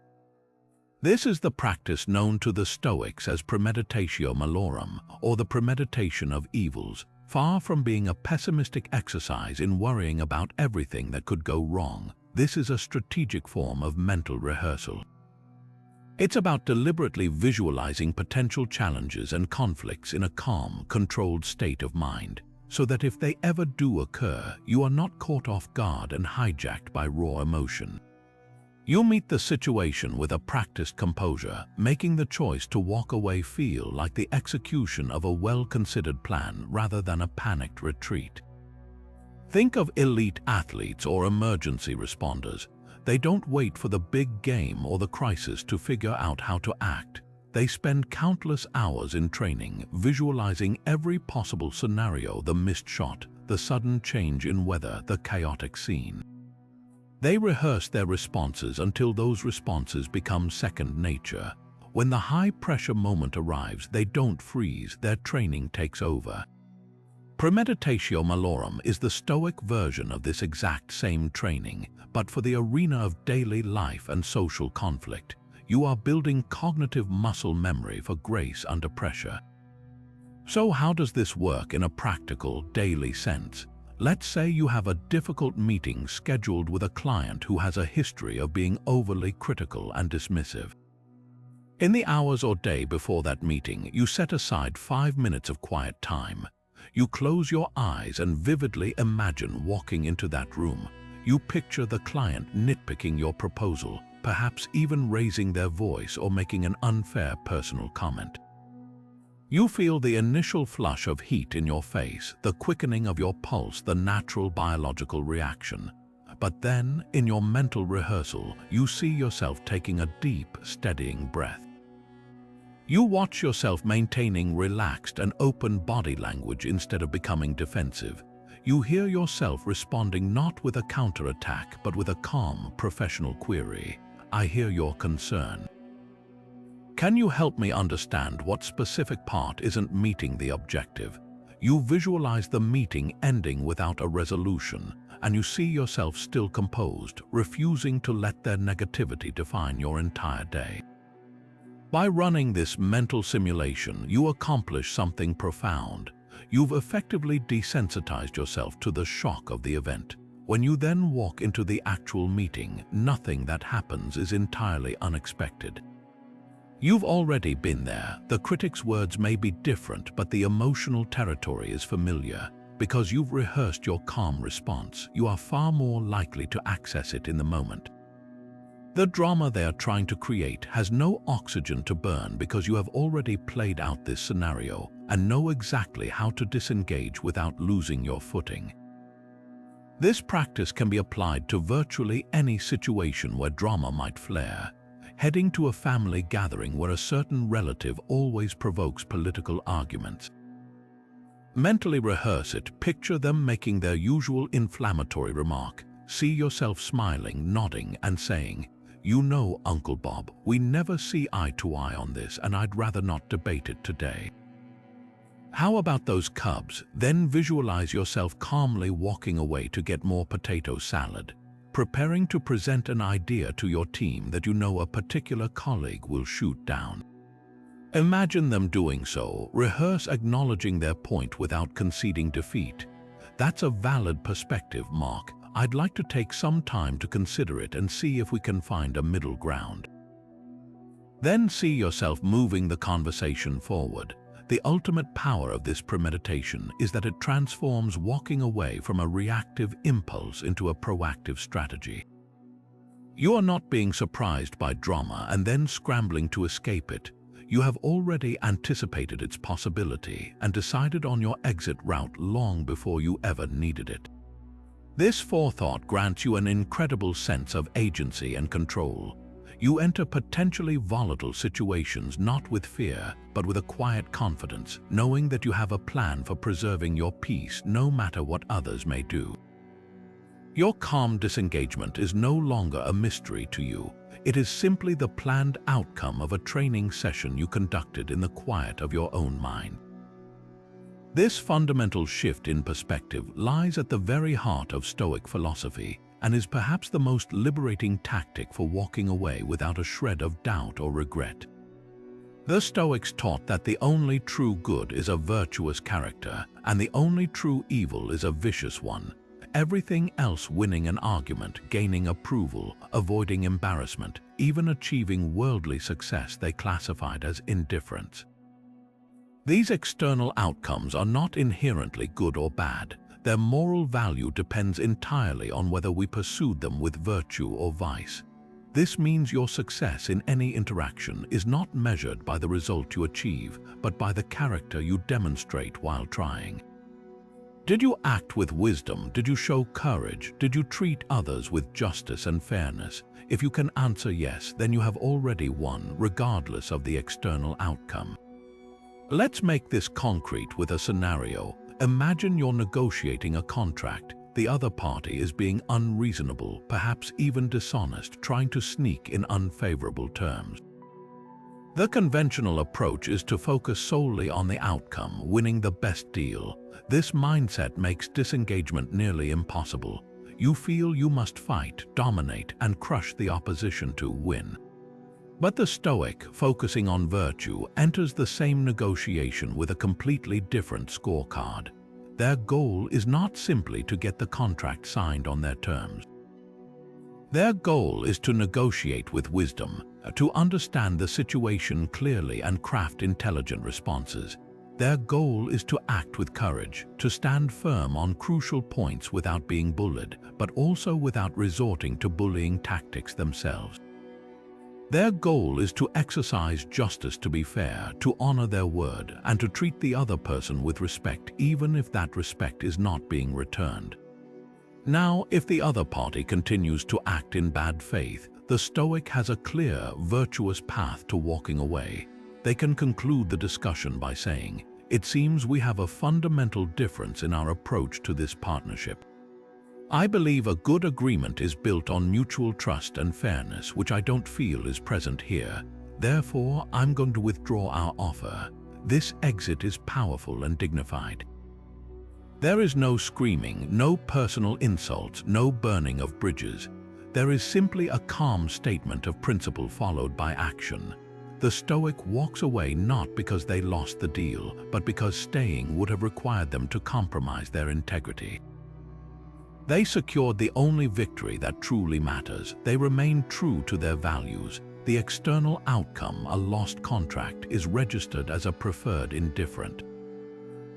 This is the practice known to the Stoics as premeditatio malorum, or the premeditation of evils, far from being a pessimistic exercise in worrying about everything that could go wrong. This is a strategic form of mental rehearsal. It's about deliberately visualizing potential challenges and conflicts in a calm, controlled state of mind, so that if they ever do occur, you are not caught off guard and hijacked by raw emotion. You meet the situation with a practiced composure, making the choice to walk away feel like the execution of a well-considered plan rather than a panicked retreat. Think of elite athletes or emergency responders. They don't wait for the big game or the crisis to figure out how to act. They spend countless hours in training, visualizing every possible scenario: the missed shot, the sudden change in weather, the chaotic scene. They rehearse their responses until those responses become second nature. When the high-pressure moment arrives, they don't freeze, their training takes over. Premeditatio malorum is the Stoic version of this exact same training, but for the arena of daily life and social conflict. You are building cognitive muscle memory for grace under pressure. So how does this work in a practical, daily sense? Let's say you have a difficult meeting scheduled with a client who has a history of being overly critical and dismissive. In the hours or day before that meeting, you set aside 5 minutes of quiet time. You close your eyes and vividly imagine walking into that room. You picture the client nitpicking your proposal, perhaps even raising their voice or making an unfair personal comment. You feel the initial flush of heat in your face, the quickening of your pulse, the natural biological reaction. But then, in your mental rehearsal, you see yourself taking a deep, steadying breath. You watch yourself maintaining relaxed and open body language instead of becoming defensive. You hear yourself responding not with a counterattack, but with a calm, professional query. "I hear your concern. Can you help me understand what specific part isn't meeting the objective?" You visualize the meeting ending without a resolution, and you see yourself still composed, refusing to let their negativity define your entire day. By running this mental simulation, you accomplish something profound. You've effectively desensitized yourself to the shock of the event. When you then walk into the actual meeting, nothing that happens is entirely unexpected. You've already been there. The critic's words may be different, but the emotional territory is familiar. Because you've rehearsed your calm response, you are far more likely to access it in the moment. The drama they are trying to create has no oxygen to burn because you have already played out this scenario and know exactly how to disengage without losing your footing. This practice can be applied to virtually any situation where drama might flare. Heading to a family gathering where a certain relative always provokes political arguments. Mentally rehearse it. Picture them making their usual inflammatory remark. See yourself smiling, nodding, and saying, "You know, Uncle Bob, we never see eye to eye on this, and I'd rather not debate it today." How about those cubs? Then visualize yourself calmly walking away to get more potato salad. preparing to present an idea to your team that you know a particular colleague will shoot down. Imagine them doing so. Rehearse acknowledging their point without conceding defeat. That's a valid perspective, Mark. I'd like to take some time to consider it and see if we can find a middle ground. Then see yourself moving the conversation forward. The ultimate power of this premeditation is that it transforms walking away from a reactive impulse into a proactive strategy. You are not being surprised by drama and then scrambling to escape it. You have already anticipated its possibility and decided on your exit route long before you ever needed it. This forethought grants you an incredible sense of agency and control. You enter potentially volatile situations not with fear, but with a quiet confidence, knowing that you have a plan for preserving your peace no matter what others may do. Your calm disengagement is no longer a mystery to you. It is simply the planned outcome of a training session you conducted in the quiet of your own mind. This fundamental shift in perspective lies at the very heart of Stoic philosophy and is perhaps the most liberating tactic for walking away without a shred of doubt or regret. The Stoics taught that the only true good is a virtuous character, and the only true evil is a vicious one. Everything else, winning an argument, gaining approval, avoiding embarrassment, even achieving worldly success, they classified as indifference. These external outcomes are not inherently good or bad. Their moral value depends entirely on whether we pursued them with virtue or vice. This means your success in any interaction is not measured by the result you achieve, but by the character you demonstrate while trying. Did you act with wisdom? Did you show courage? Did you treat others with justice and fairness? If you can answer yes, then you have already won, regardless of the external outcome. Let's make this concrete with a scenario. Imagine you're negotiating a contract. The other party is being unreasonable, perhaps even dishonest, trying to sneak in unfavorable terms. The conventional approach is to focus solely on the outcome, winning the best deal. This mindset makes disengagement nearly impossible. You feel you must fight, dominate, and crush the opposition to win. But the Stoic, focusing on virtue, enters the same negotiation with a completely different scorecard. Their goal is not simply to get the contract signed on their terms. Their goal is to negotiate with wisdom, to understand the situation clearly and craft intelligent responses. Their goal is to act with courage, to stand firm on crucial points without being bullied, but also without resorting to bullying tactics themselves. Their goal is to exercise justice, to be fair, to honor their word, and to treat the other person with respect, even if that respect is not being returned. Now, if the other party continues to act in bad faith, the Stoic has a clear, virtuous path to walking away. They can conclude the discussion by saying, "It seems we have a fundamental difference in our approach to this partnership. I believe a good agreement is built on mutual trust and fairness, which I don't feel is present here. Therefore, I'm going to withdraw our offer. This exit is powerful and dignified." There is no screaming, no personal insults, no burning of bridges. There is simply a calm statement of principle followed by action. The Stoic walks away not because they lost the deal, but because staying would have required them to compromise their integrity. They secured the only victory that truly matters. They remained true to their values. The external outcome, a lost contract, is registered as a preferred indifferent.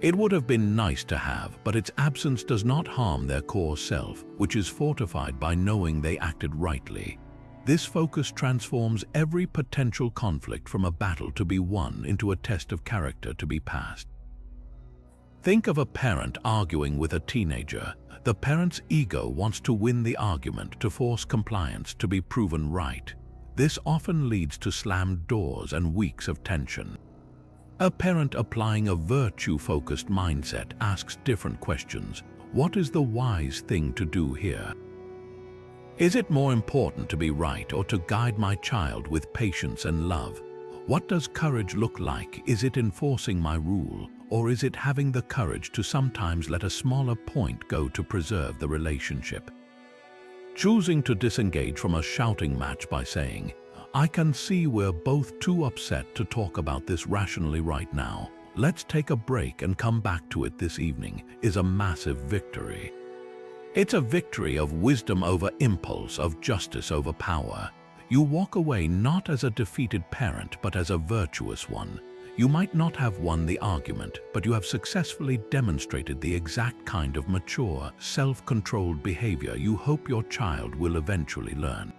It would have been nice to have, but its absence does not harm their core self, which is fortified by knowing they acted rightly. This focus transforms every potential conflict from a battle to be won into a test of character to be passed. Think of a parent arguing with a teenager. The parent's ego wants to win the argument, to force compliance, to be proven right. This often leads to slammed doors and weeks of tension. A parent applying a virtue-focused mindset asks different questions. What is the wise thing to do here? Is it more important to be right or to guide my child with patience and love? What does courage look like? Is it enforcing my rule, or is it having the courage to sometimes let a smaller point go to preserve the relationship? choosing to disengage from a shouting match by saying, "I can see we're both too upset to talk about this rationally right now. Let's take a break and come back to it this evening," is a massive victory. It's a victory of wisdom over impulse, of justice over power. You walk away not as a defeated parent, but as a virtuous one. You might not have won the argument, but you have successfully demonstrated the exact kind of mature, self-controlled behavior you hope your child will eventually learn.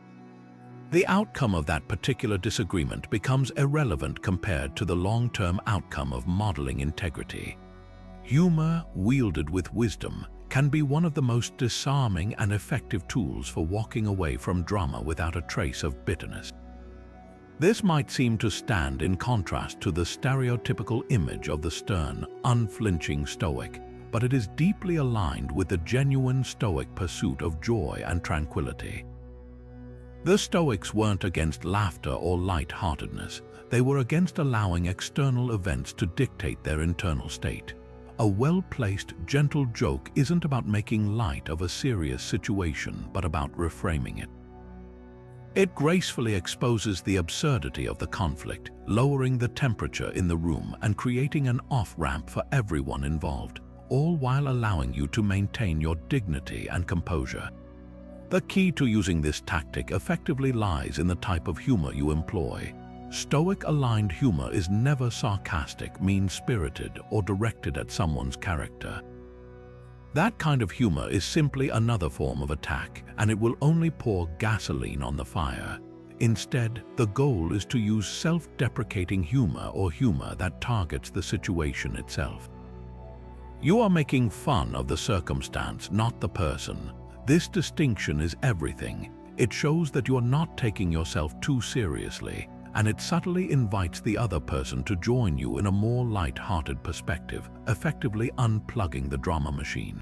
The outcome of that particular disagreement becomes irrelevant compared to the long-term outcome of modeling integrity. Humor, wielded with wisdom, can be one of the most disarming and effective tools for walking away from drama without a trace of bitterness. This might seem to stand in contrast to the stereotypical image of the stern, unflinching Stoic, but it is deeply aligned with the genuine Stoic pursuit of joy and tranquility. The Stoics weren't against laughter or light-heartedness. They were against allowing external events to dictate their internal state. A well-placed, gentle joke isn't about making light of a serious situation, but about reframing it. It gracefully exposes the absurdity of the conflict, lowering the temperature in the room and creating an off-ramp for everyone involved, all while allowing you to maintain your dignity and composure. The key to using this tactic effectively lies in the type of humor you employ. Stoic-aligned humor is never sarcastic, mean-spirited, or directed at someone's character. That kind of humor is simply another form of attack, and it will only pour gasoline on the fire. Instead, the goal is to use self-deprecating humor, or humor that targets the situation itself. You are making fun of the circumstance, not the person. This distinction is everything. It shows that you are not taking yourself too seriously, and it subtly invites the other person to join you in a more light-hearted perspective, effectively unplugging the drama machine.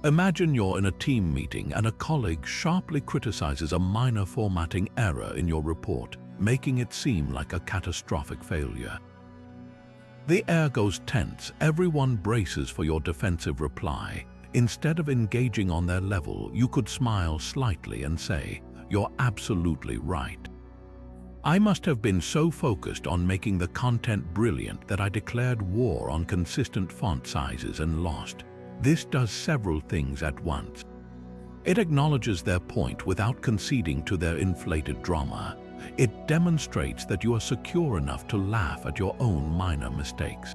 Imagine you're in a team meeting and a colleague sharply criticizes a minor formatting error in your report, making it seem like a catastrophic failure. The air goes tense, everyone braces for your defensive reply. Instead of engaging on their level, you could smile slightly and say, "You're absolutely right. I must have been so focused on making the content brilliant that I declared war on consistent font sizes and lost." This does several things at once. It acknowledges their point without conceding to their inflated drama. It demonstrates that you are secure enough to laugh at your own minor mistakes.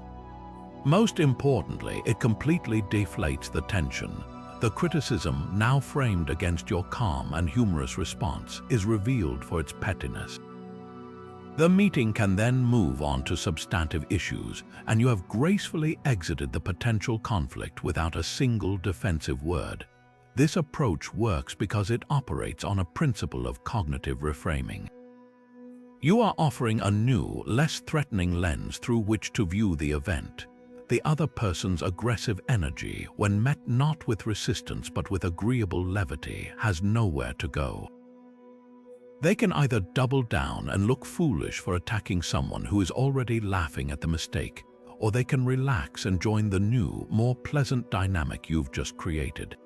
Most importantly, it completely deflates the tension. The criticism, now framed against your calm and humorous response, is revealed for its pettiness. The meeting can then move on to substantive issues, and you have gracefully exited the potential conflict without a single defensive word. This approach works because it operates on a principle of cognitive reframing. You are offering a new, less threatening lens through which to view the event. The other person's aggressive energy, when met not with resistance but with agreeable levity, has nowhere to go. They can either double down and look foolish for attacking someone who is already laughing at the mistake, or they can relax and join the new, more pleasant dynamic you've just created.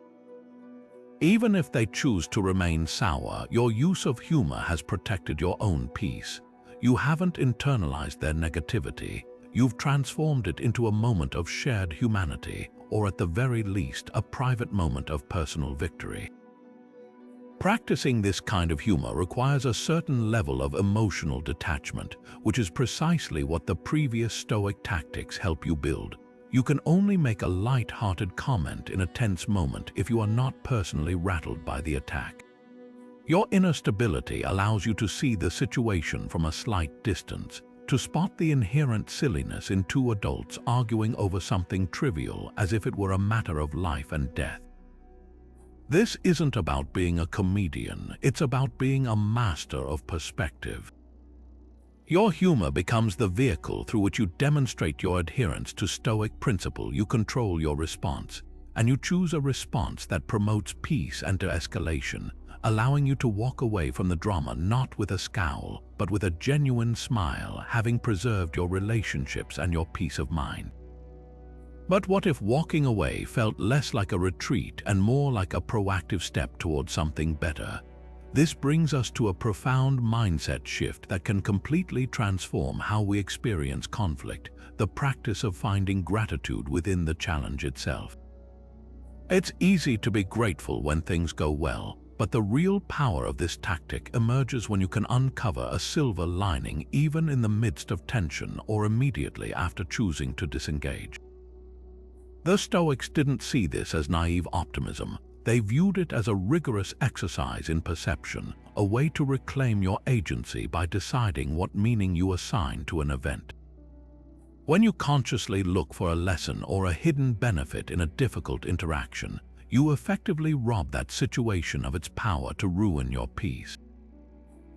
Even if they choose to remain sour, your use of humor has protected your own peace. You haven't internalized their negativity. You've transformed it into a moment of shared humanity, or at the very least, a private moment of personal victory. Practicing this kind of humor requires a certain level of emotional detachment, which is precisely what the previous Stoic tactics help you build. You can only make a light-hearted comment in a tense moment if you are not personally rattled by the attack. Your inner stability allows you to see the situation from a slight distance, to spot the inherent silliness in two adults arguing over something trivial as if it were a matter of life and death. This isn't about being a comedian, it's about being a master of perspective. Your humor becomes the vehicle through which you demonstrate your adherence to Stoic principle. You control your response, and you choose a response that promotes peace and de-escalation, allowing you to walk away from the drama not with a scowl, but with a genuine smile, having preserved your relationships and your peace of mind. But what if walking away felt less like a retreat and more like a proactive step towards something better? This brings us to a profound mindset shift that can completely transform how we experience conflict, the practice of finding gratitude within the challenge itself. It's easy to be grateful when things go well, but the real power of this tactic emerges when you can uncover a silver lining even in the midst of tension or immediately after choosing to disengage. The Stoics didn't see this as naive optimism. They viewed it as a rigorous exercise in perception, a way to reclaim your agency by deciding what meaning you assign to an event. When you consciously look for a lesson or a hidden benefit in a difficult interaction, you effectively rob that situation of its power to ruin your peace.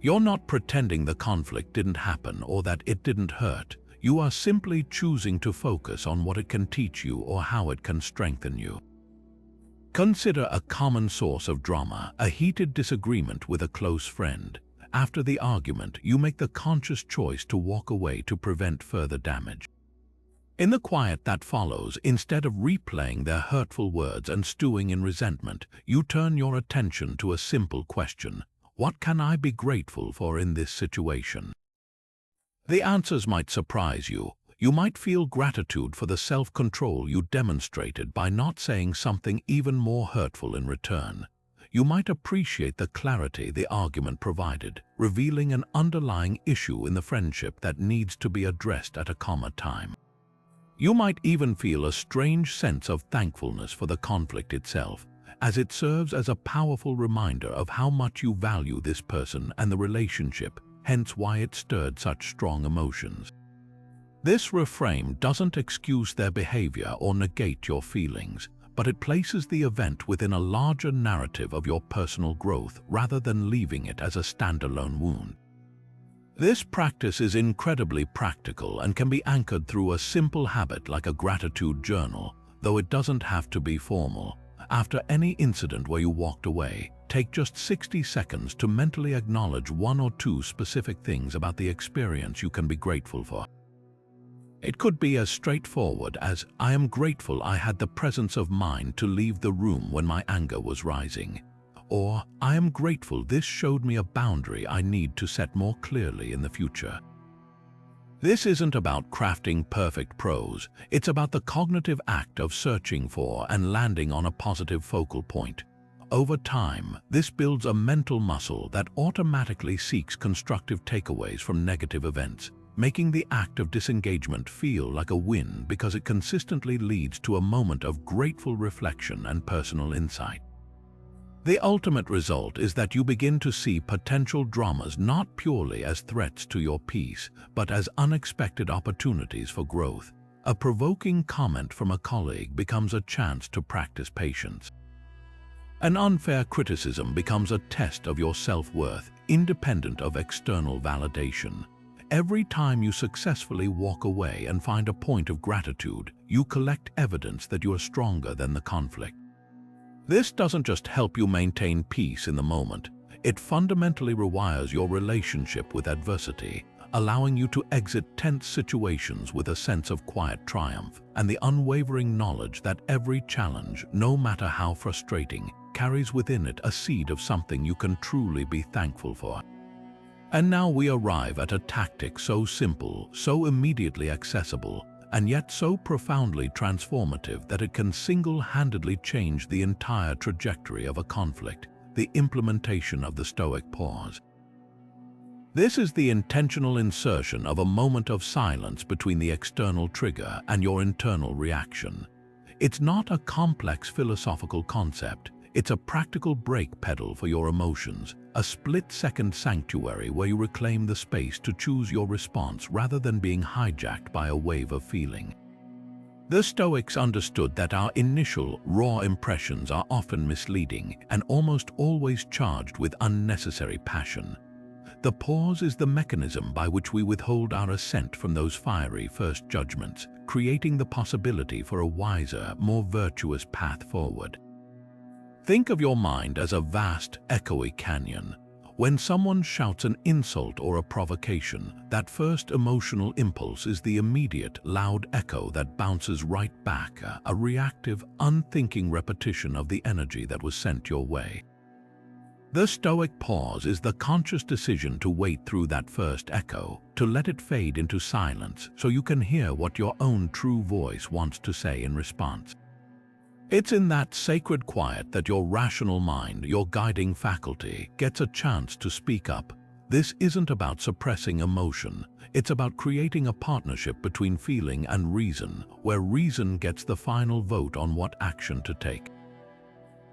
You're not pretending the conflict didn't happen or that it didn't hurt. You are simply choosing to focus on what it can teach you or how it can strengthen you. Consider a common source of drama, a heated disagreement with a close friend. After the argument, you make the conscious choice to walk away to prevent further damage. In the quiet that follows, instead of replaying their hurtful words and stewing in resentment, you turn your attention to a simple question: what can I be grateful for in this situation? The answers might surprise you. You might feel gratitude for the self-control you demonstrated by not saying something even more hurtful in return. You might appreciate the clarity the argument provided, revealing an underlying issue in the friendship that needs to be addressed at a calmer time. You might even feel a strange sense of thankfulness for the conflict itself, as it serves as a powerful reminder of how much you value this person and the relationship, hence why it stirred such strong emotions. This reframe doesn't excuse their behavior or negate your feelings, but it places the event within a larger narrative of your personal growth rather than leaving it as a standalone wound. This practice is incredibly practical and can be anchored through a simple habit like a gratitude journal, though it doesn't have to be formal. After any incident where you walked away, take just 60 seconds to mentally acknowledge one or two specific things about the experience you can be grateful for. It could be as straightforward as, I am grateful I had the presence of mind to leave the room when my anger was rising. Or, I am grateful this showed me a boundary I need to set more clearly in the future. This isn't about crafting perfect prose. It's about the cognitive act of searching for and landing on a positive focal point. Over time, this builds a mental muscle that automatically seeks constructive takeaways from negative events, making the act of disengagement feel like a win because it consistently leads to a moment of grateful reflection and personal insight. The ultimate result is that you begin to see potential dramas not purely as threats to your peace, but as unexpected opportunities for growth. A provoking comment from a colleague becomes a chance to practice patience. An unfair criticism becomes a test of your self-worth, independent of external validation. Every time you successfully walk away and find a point of gratitude, you collect evidence that you are stronger than the conflict. This doesn't just help you maintain peace in the moment, it fundamentally rewires your relationship with adversity, allowing you to exit tense situations with a sense of quiet triumph and the unwavering knowledge that every challenge, no matter how frustrating, carries within it a seed of something you can truly be thankful for. And now we arrive at a tactic so simple, so immediately accessible, and yet so profoundly transformative that it can single-handedly change the entire trajectory of a conflict: the implementation of the Stoic pause. This is the intentional insertion of a moment of silence between the external trigger and your internal reaction. It's not a complex philosophical concept. It's a practical brake pedal for your emotions, a split-second sanctuary where you reclaim the space to choose your response rather than being hijacked by a wave of feeling. The Stoics understood that our initial, raw impressions are often misleading and almost always charged with unnecessary passion. The pause is the mechanism by which we withhold our assent from those fiery first judgments, creating the possibility for a wiser, more virtuous path forward. Think of your mind as a vast, echoey canyon. When someone shouts an insult or a provocation, that first emotional impulse is the immediate, loud echo that bounces right back, a reactive, unthinking repetition of the energy that was sent your way. The Stoic pause is the conscious decision to wait through that first echo, to let it fade into silence so you can hear what your own true voice wants to say in response. It's in that sacred quiet that your rational mind, your guiding faculty, gets a chance to speak up. This isn't about suppressing emotion. It's about creating a partnership between feeling and reason, where reason gets the final vote on what action to take.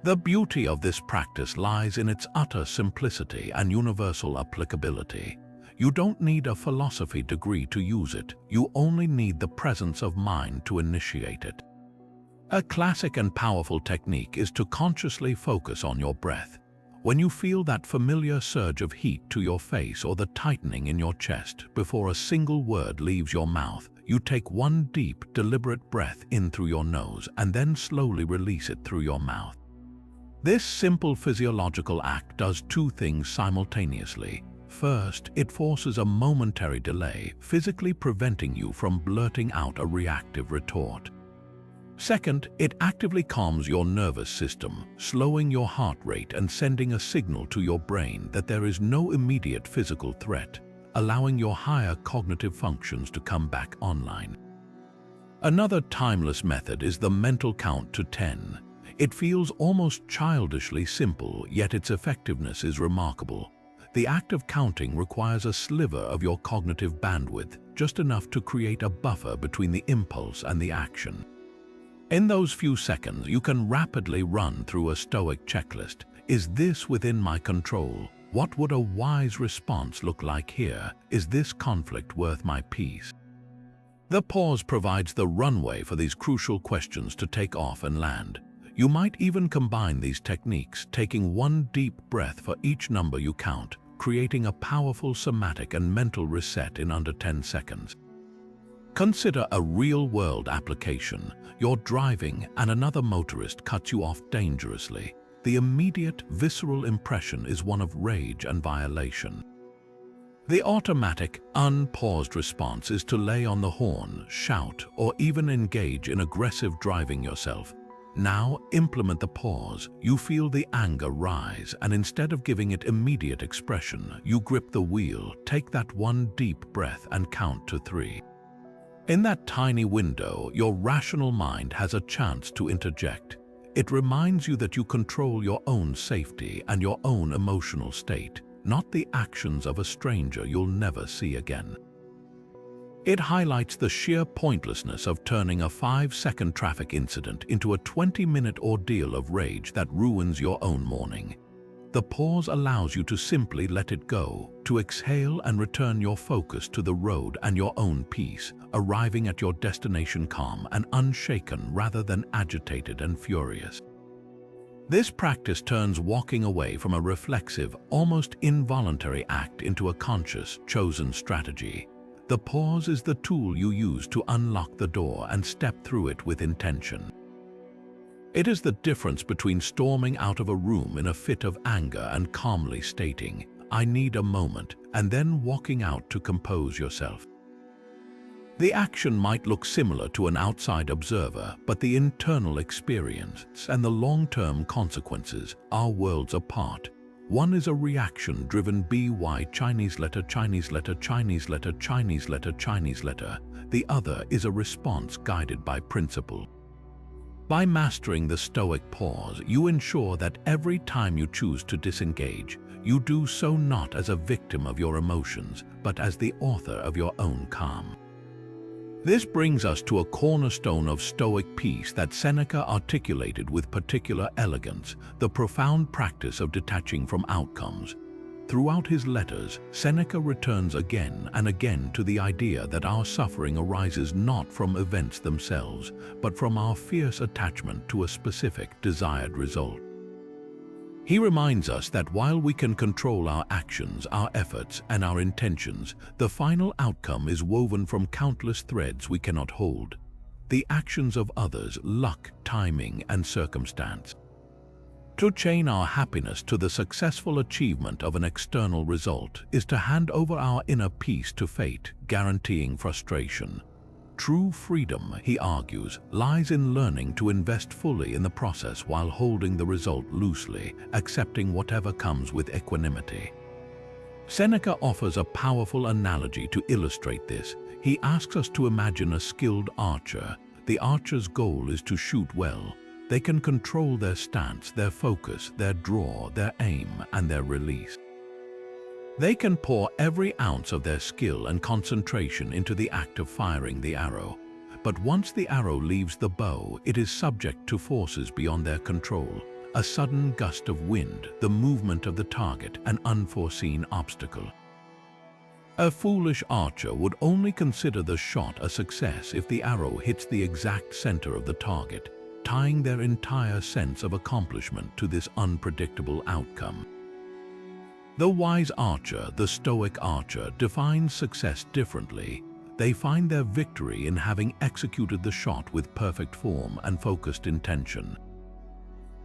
The beauty of this practice lies in its utter simplicity and universal applicability. You don't need a philosophy degree to use it. You only need the presence of mind to initiate it. A classic and powerful technique is to consciously focus on your breath. When you feel that familiar surge of heat to your face or the tightening in your chest before a single word leaves your mouth, you take one deep, deliberate breath in through your nose and then slowly release it through your mouth. This simple physiological act does two things simultaneously. First, it forces a momentary delay, physically preventing you from blurting out a reactive retort. Second, it actively calms your nervous system, slowing your heart rate and sending a signal to your brain that there is no immediate physical threat, allowing your higher cognitive functions to come back online. Another timeless method is the mental count to 10. It feels almost childishly simple, yet its effectiveness is remarkable. The act of counting requires a sliver of your cognitive bandwidth, just enough to create a buffer between the impulse and the action. In those few seconds, you can rapidly run through a Stoic checklist. Is this within my control? What would a wise response look like here? Is this conflict worth my peace? The pause provides the runway for these crucial questions to take off and land. You might even combine these techniques, taking one deep breath for each number you count, creating a powerful somatic and mental reset in under 10 seconds. Consider a real-world application. You're driving and another motorist cuts you off dangerously. The immediate, visceral impression is one of rage and violation. The automatic, unpaused response is to lay on the horn, shout, or even engage in aggressive driving yourself. Now implement the pause. You feel the anger rise, and instead of giving it immediate expression, you grip the wheel, take that one deep breath and count to 3. In that tiny window, your rational mind has a chance to interject. It reminds you that you control your own safety and your own emotional state, not the actions of a stranger you'll never see again. It highlights the sheer pointlessness of turning a 5-second traffic incident into a 20-minute ordeal of rage that ruins your own morning. The pause allows you to simply let it go, to exhale and return your focus to the road and your own peace, arriving at your destination calm and unshaken rather than agitated and furious. This practice turns walking away from a reflexive, almost involuntary act into a conscious, chosen strategy. The pause is the tool you use to unlock the door and step through it with intention. It is the difference between storming out of a room in a fit of anger and calmly stating, "I need a moment," and then walking out to compose yourself. The action might look similar to an outside observer, but the internal experience and the long-term consequences are worlds apart. One is a reaction-driven by Chinese letter, Chinese letter, Chinese letter, Chinese letter, Chinese letter. The other is a response guided by principle. By mastering the Stoic pause, you ensure that every time you choose to disengage, you do so not as a victim of your emotions, but as the author of your own calm. This brings us to a cornerstone of Stoic peace that Seneca articulated with particular elegance, the profound practice of detaching from outcomes. Throughout his letters, Seneca returns again and again to the idea that our suffering arises not from events themselves, but from our fierce attachment to a specific desired result. He reminds us that while we can control our actions, our efforts, and our intentions, the final outcome is woven from countless threads we cannot hold: the actions of others, luck, timing, and circumstance. To chain our happiness to the successful achievement of an external result is to hand over our inner peace to fate, guaranteeing frustration. True freedom, he argues, lies in learning to invest fully in the process while holding the result loosely, accepting whatever comes with equanimity. Seneca offers a powerful analogy to illustrate this. He asks us to imagine a skilled archer. The archer's goal is to shoot well. They can control their stance, their focus, their draw, their aim, and their release. They can pour every ounce of their skill and concentration into the act of firing the arrow. But once the arrow leaves the bow, it is subject to forces beyond their control. A sudden gust of wind, the movement of the target, an unforeseen obstacle. A foolish archer would only consider the shot a success if the arrow hits the exact center of the target, tying their entire sense of accomplishment to this unpredictable outcome. The wise archer, the Stoic archer, defines success differently. They find their victory in having executed the shot with perfect form and focused intention.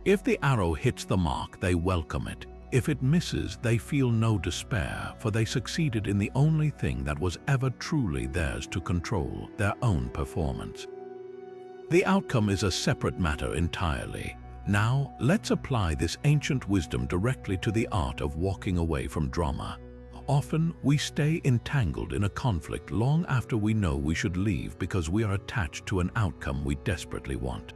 If the arrow hits the mark, they welcome it. If it misses, they feel no despair, for they succeeded in the only thing that was ever truly theirs to control, their own performance. The outcome is a separate matter entirely. Now, let's apply this ancient wisdom directly to the art of walking away from drama. Often, we stay entangled in a conflict long after we know we should leave because we are attached to an outcome we desperately want.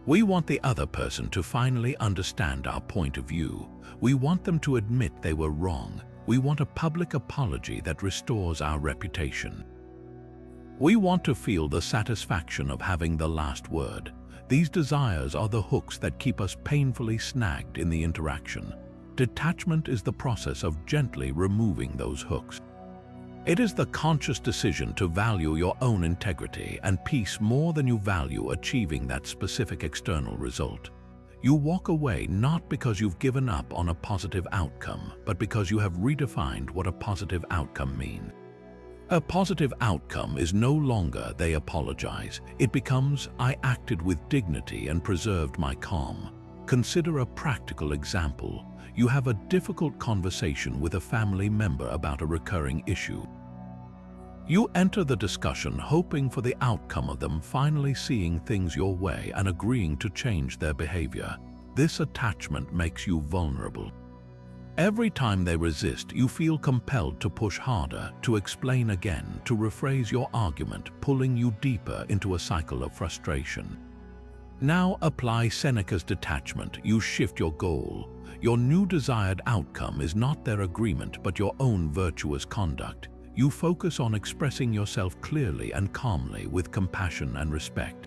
We want the other person to finally understand our point of view. We want them to admit they were wrong. We want a public apology that restores our reputation. We want to feel the satisfaction of having the last word. These desires are the hooks that keep us painfully snagged in the interaction. Detachment is the process of gently removing those hooks. It is the conscious decision to value your own integrity and peace more than you value achieving that specific external result. You walk away not because you've given up on a positive outcome, but because you have redefined what a positive outcome means. A positive outcome is no longer "they apologize." It becomes "I acted with dignity and preserved my calm." Consider a practical example. You have a difficult conversation with a family member about a recurring issue. You enter the discussion hoping for the outcome of them finally seeing things your way and agreeing to change their behavior. This attachment makes you vulnerable. Every time they resist, you feel compelled to push harder, to explain again, to rephrase your argument, pulling you deeper into a cycle of frustration. Now apply Seneca's detachment. You shift your goal. Your new desired outcome is not their agreement, but your own virtuous conduct. You focus on expressing yourself clearly and calmly with compassion and respect.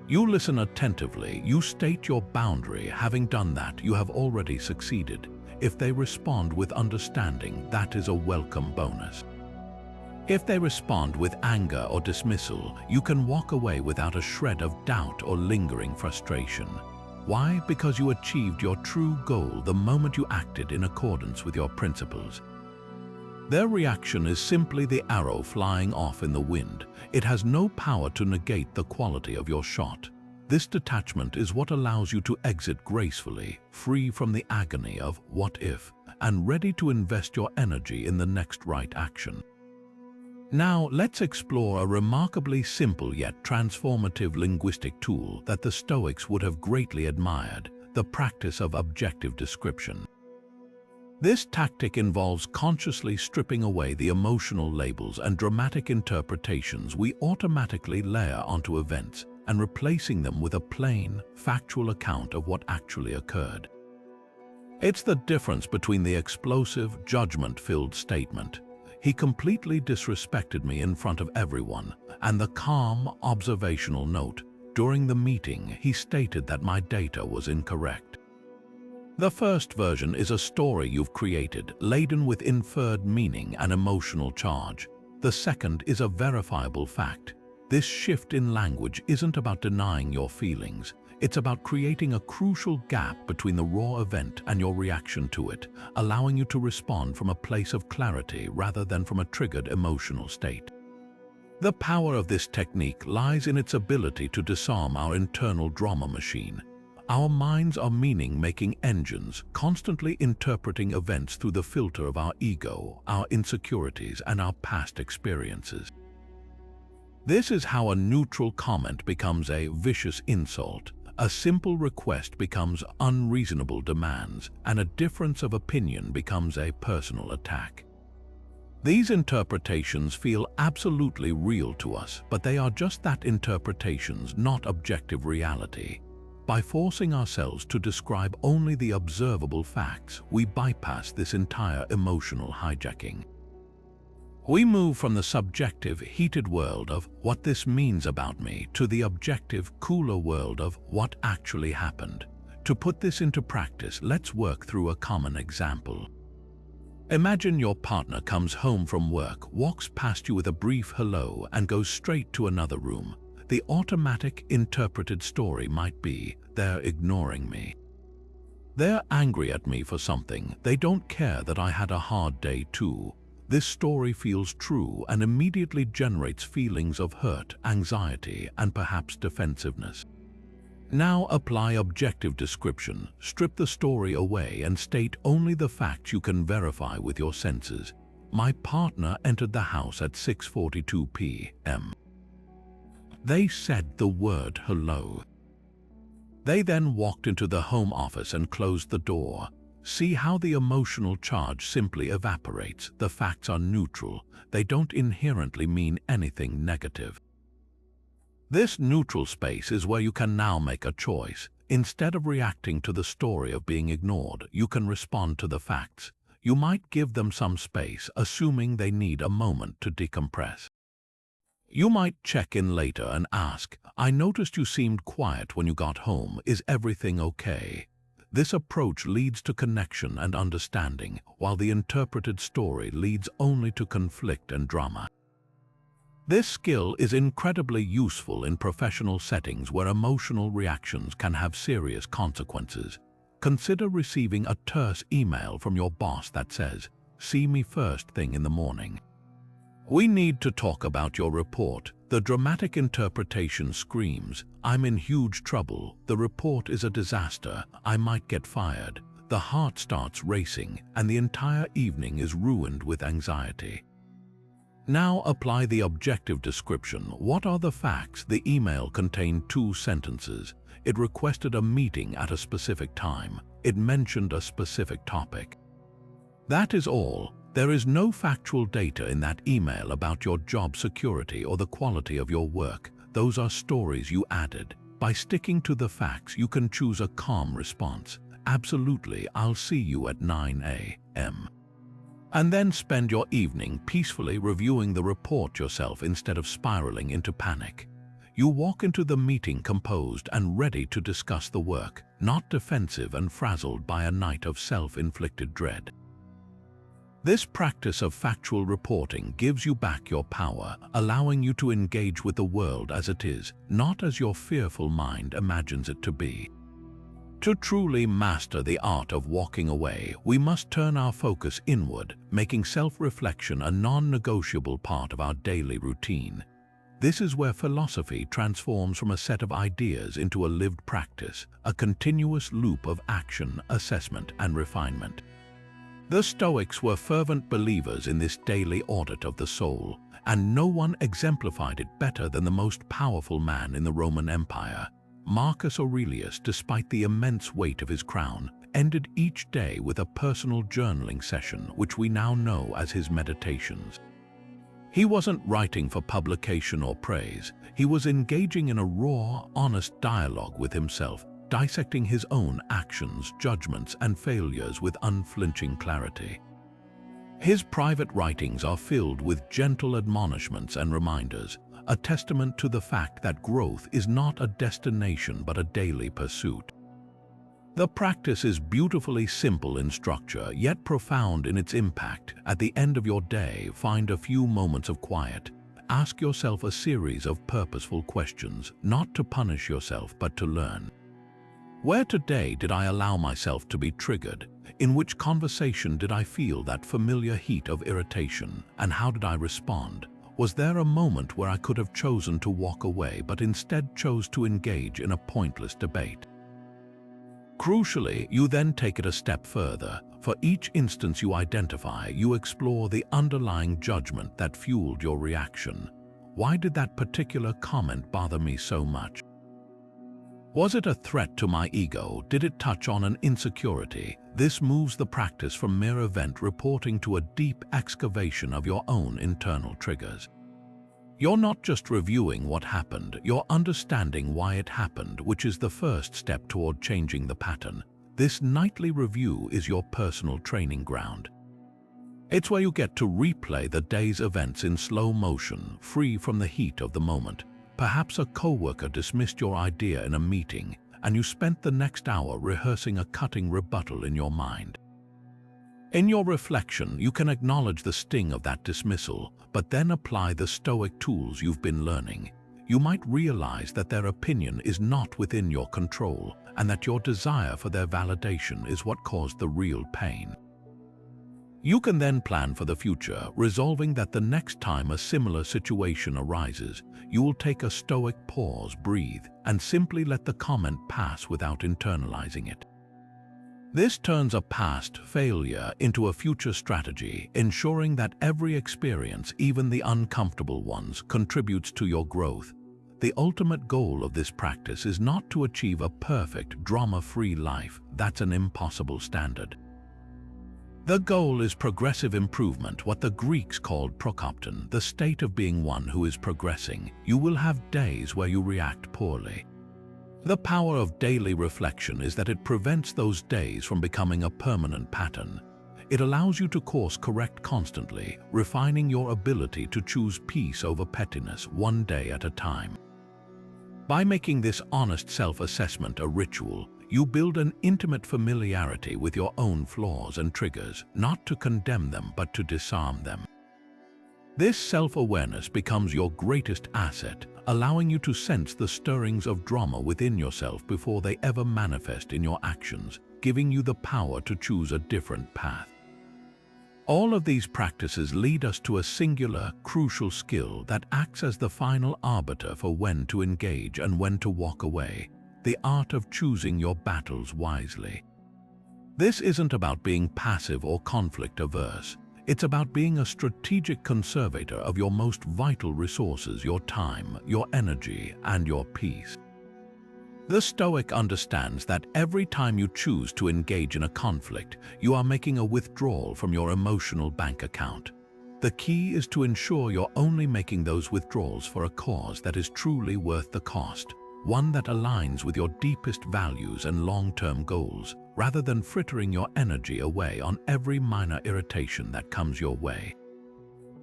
You listen attentively. You state your boundary. Having done that, you have already succeeded. If they respond with understanding, that is a welcome bonus. If they respond with anger or dismissal, you can walk away without a shred of doubt or lingering frustration. Why? Because you achieved your true goal the moment you acted in accordance with your principles. Their reaction is simply the arrow flying off in the wind. It has no power to negate the quality of your shot. This detachment is what allows you to exit gracefully, free from the agony of "what if," and ready to invest your energy in the next right action. Now, let's explore a remarkably simple yet transformative linguistic tool that the Stoics would have greatly admired: the practice of objective description. This tactic involves consciously stripping away the emotional labels and dramatic interpretations we automatically layer onto events, and replacing them with a plain, factual account of what actually occurred. It's the difference between the explosive, judgment-filled statement, "He completely disrespected me in front of everyone," and the calm, observational note, "During the meeting, he stated that my data was incorrect." The first version is a story you've created, laden with inferred meaning and emotional charge. The second is a verifiable fact. This shift in language isn't about denying your feelings. It's about creating a crucial gap between the raw event and your reaction to it, allowing you to respond from a place of clarity rather than from a triggered emotional state. The power of this technique lies in its ability to disarm our internal drama machine. Our minds are meaning-making engines, constantly interpreting events through the filter of our ego, our insecurities, and our past experiences. This is how a neutral comment becomes a vicious insult, a simple request becomes unreasonable demands, and a difference of opinion becomes a personal attack. These interpretations feel absolutely real to us, but they are just that, interpretations, not objective reality. By forcing ourselves to describe only the observable facts, we bypass this entire emotional hijacking. We move from the subjective, heated world of what this means about me to the objective, cooler world of what actually happened. To put this into practice, let's work through a common example. Imagine your partner comes home from work, walks past you with a brief hello, and goes straight to another room. The automatic, interpreted story might be, they're ignoring me. They're angry at me for something. They don't care that I had a hard day too. This story feels true and immediately generates feelings of hurt, anxiety, and perhaps defensiveness. Now apply objective description, strip the story away and state only the facts you can verify with your senses. My partner entered the house at 6:42 p.m. They said the word hello. They then walked into the home office and closed the door. See how the emotional charge simply evaporates. The facts are neutral. They don't inherently mean anything negative. This neutral space is where you can now make a choice. Instead of reacting to the story of being ignored, you can respond to the facts. You might give them some space, assuming they need a moment to decompress. You might check in later and ask, I noticed you seemed quiet when you got home. Is everything okay? This approach leads to connection and understanding, while the interpreted story leads only to conflict and drama. This skill is incredibly useful in professional settings where emotional reactions can have serious consequences. Consider receiving a terse email from your boss that says, "See me first thing in the morning. We need to talk about your report." The dramatic interpretation screams, "I'm in huge trouble. The report is a disaster. I might get fired." The heart starts racing, and the entire evening is ruined with anxiety. Now apply the objective description. What are the facts? The email contained 2 sentences. It requested a meeting at a specific time. It mentioned a specific topic. That is all. There is no factual data in that email about your job security or the quality of your work. Those are stories you added. By sticking to the facts, you can choose a calm response. Absolutely, I'll see you at 9 a.m. And then spend your evening peacefully reviewing the report yourself instead of spiraling into panic. You walk into the meeting composed and ready to discuss the work, not defensive and frazzled by a night of self-inflicted dread. This practice of factual reporting gives you back your power, allowing you to engage with the world as it is, not as your fearful mind imagines it to be. To truly master the art of walking away, we must turn our focus inward, making self-reflection a non-negotiable part of our daily routine. This is where philosophy transforms from a set of ideas into a lived practice, a continuous loop of action, assessment, and refinement. The Stoics were fervent believers in this daily audit of the soul, and no one exemplified it better than the most powerful man in the Roman Empire. Marcus Aurelius, despite the immense weight of his crown, ended each day with a personal journaling session, which we now know as his meditations. He wasn't writing for publication or praise. He was engaging in a raw, honest dialogue with himself, dissecting his own actions, judgments, and failures with unflinching clarity. His private writings are filled with gentle admonishments and reminders, a testament to the fact that growth is not a destination but a daily pursuit. The practice is beautifully simple in structure, yet profound in its impact. At the end of your day, find a few moments of quiet. Ask yourself a series of purposeful questions, not to punish yourself but to learn. Where today did I allow myself to be triggered? In which conversation did I feel that familiar heat of irritation? And how did I respond? Was there a moment where I could have chosen to walk away but instead chose to engage in a pointless debate? Crucially, you then take it a step further. For each instance you identify, you explore the underlying judgment that fueled your reaction. Why did that particular comment bother me so much? Was it a threat to my ego? Did it touch on an insecurity? This moves the practice from mere event reporting to a deep excavation of your own internal triggers. You're not just reviewing what happened, you're understanding why it happened, which is the first step toward changing the pattern. This nightly review is your personal training ground. It's where you get to replay the day's events in slow motion, free from the heat of the moment. Perhaps a coworker dismissed your idea in a meeting, and you spent the next hour rehearsing a cutting rebuttal in your mind. In your reflection, you can acknowledge the sting of that dismissal, but then apply the Stoic tools you've been learning. You might realize that their opinion is not within your control, and that your desire for their validation is what caused the real pain. You can then plan for the future, resolving that the next time a similar situation arises, you will take a Stoic pause, breathe, and simply let the comment pass without internalizing it. This turns a past failure into a future strategy, ensuring that every experience, even the uncomfortable ones, contributes to your growth. The ultimate goal of this practice is not to achieve a perfect, drama-free life. That's an impossible standard. The goal is progressive improvement, what the Greeks called prokopton, the state of being one who is progressing. You will have days where you react poorly. The power of daily reflection is that it prevents those days from becoming a permanent pattern. It allows you to course correct constantly, refining your ability to choose peace over pettiness one day at a time. By making this honest self-assessment a ritual, you build an intimate familiarity with your own flaws and triggers, not to condemn them but to disarm them. This self-awareness becomes your greatest asset, allowing you to sense the stirrings of drama within yourself before they ever manifest in your actions, giving you the power to choose a different path. All of these practices lead us to a singular, crucial skill that acts as the final arbiter for when to engage and when to walk away, the art of choosing your battles wisely. This isn't about being passive or conflict-averse. It's about being a strategic conservator of your most vital resources, your time, your energy, and your peace. The Stoic understands that every time you choose to engage in a conflict, you are making a withdrawal from your emotional bank account. The key is to ensure you're only making those withdrawals for a cause that is truly worth the cost, one that aligns with your deepest values and long-term goals, rather than frittering your energy away on every minor irritation that comes your way.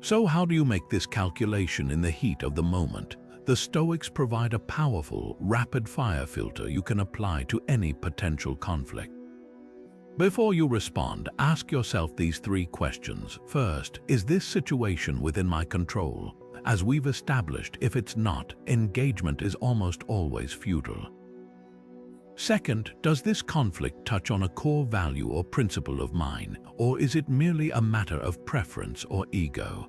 So how do you make this calculation in the heat of the moment? The Stoics provide a powerful, rapid-fire filter you can apply to any potential conflict. Before you respond, ask yourself these three questions. First, is this situation within my control? As we've established, if it's not, engagement is almost always futile. Second, does this conflict touch on a core value or principle of mine, or is it merely a matter of preference or ego?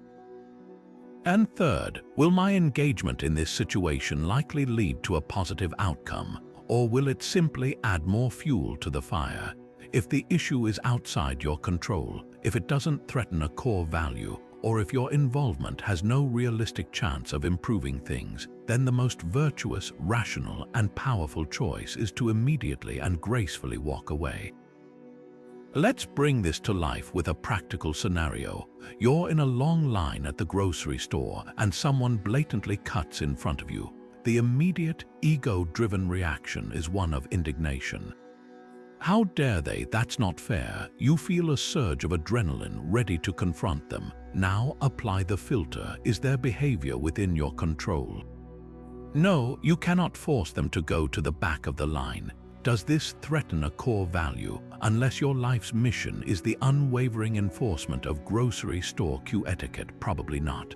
And third, will my engagement in this situation likely lead to a positive outcome, or will it simply add more fuel to the fire? If the issue is outside your control, if it doesn't threaten a core value, or if your involvement has no realistic chance of improving things, then the most virtuous, rational, and powerful choice is to immediately and gracefully walk away. Let's bring this to life with a practical scenario. You're in a long line at the grocery store and someone blatantly cuts in front of you. The immediate, ego-driven reaction is one of indignation. How dare they? That's not fair. You feel a surge of adrenaline ready to confront them. Now apply the filter. Is their behavior within your control? No, you cannot force them to go to the back of the line. Does this threaten a core value? Unless your life's mission is the unwavering enforcement of grocery store queue etiquette, probably not.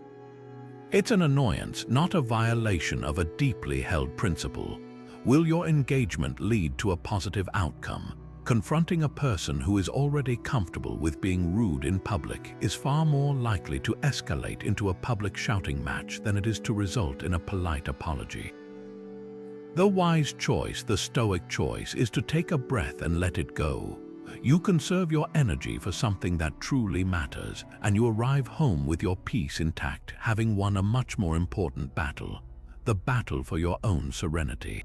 It's an annoyance, not a violation of a deeply held principle. Will your engagement lead to a positive outcome? Confronting a person who is already comfortable with being rude in public is far more likely to escalate into a public shouting match than it is to result in a polite apology. The wise choice, the Stoic choice, is to take a breath and let it go. You conserve your energy for something that truly matters, and you arrive home with your peace intact, having won a much more important battle, the battle for your own serenity.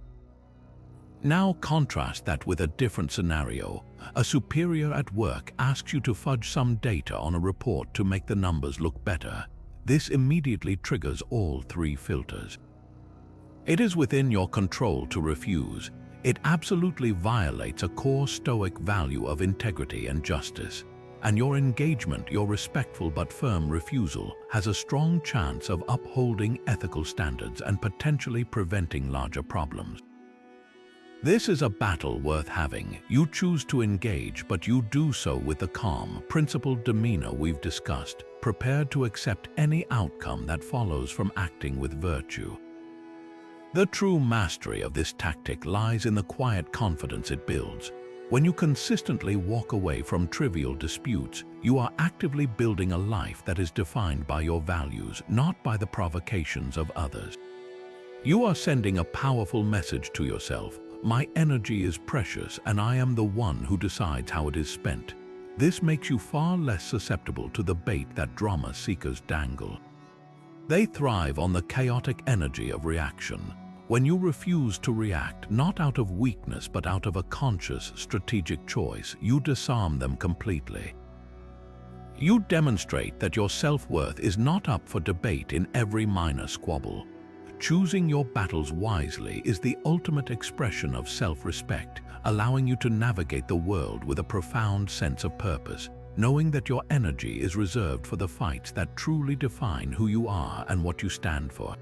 Now contrast that with a different scenario. A superior at work asks you to fudge some data on a report to make the numbers look better. This immediately triggers all three filters. It is within your control to refuse. It absolutely violates a core Stoic value of integrity and justice. And your engagement, your respectful but firm refusal, has a strong chance of upholding ethical standards and potentially preventing larger problems. This is a battle worth having. You choose to engage, but you do so with the calm, principled demeanor we've discussed, prepared to accept any outcome that follows from acting with virtue. The true mastery of this tactic lies in the quiet confidence it builds. When you consistently walk away from trivial disputes, you are actively building a life that is defined by your values, not by the provocations of others. You are sending a powerful message to yourself. My energy is precious, and I am the one who decides how it is spent. This makes you far less susceptible to the bait that drama seekers dangle. They thrive on the chaotic energy of reaction. When you refuse to react, not out of weakness but out of a conscious, strategic choice, you disarm them completely. You demonstrate that your self-worth is not up for debate in every minor squabble. Choosing your battles wisely is the ultimate expression of self-respect, allowing you to navigate the world with a profound sense of purpose, knowing that your energy is reserved for the fights that truly define who you are and what you stand for.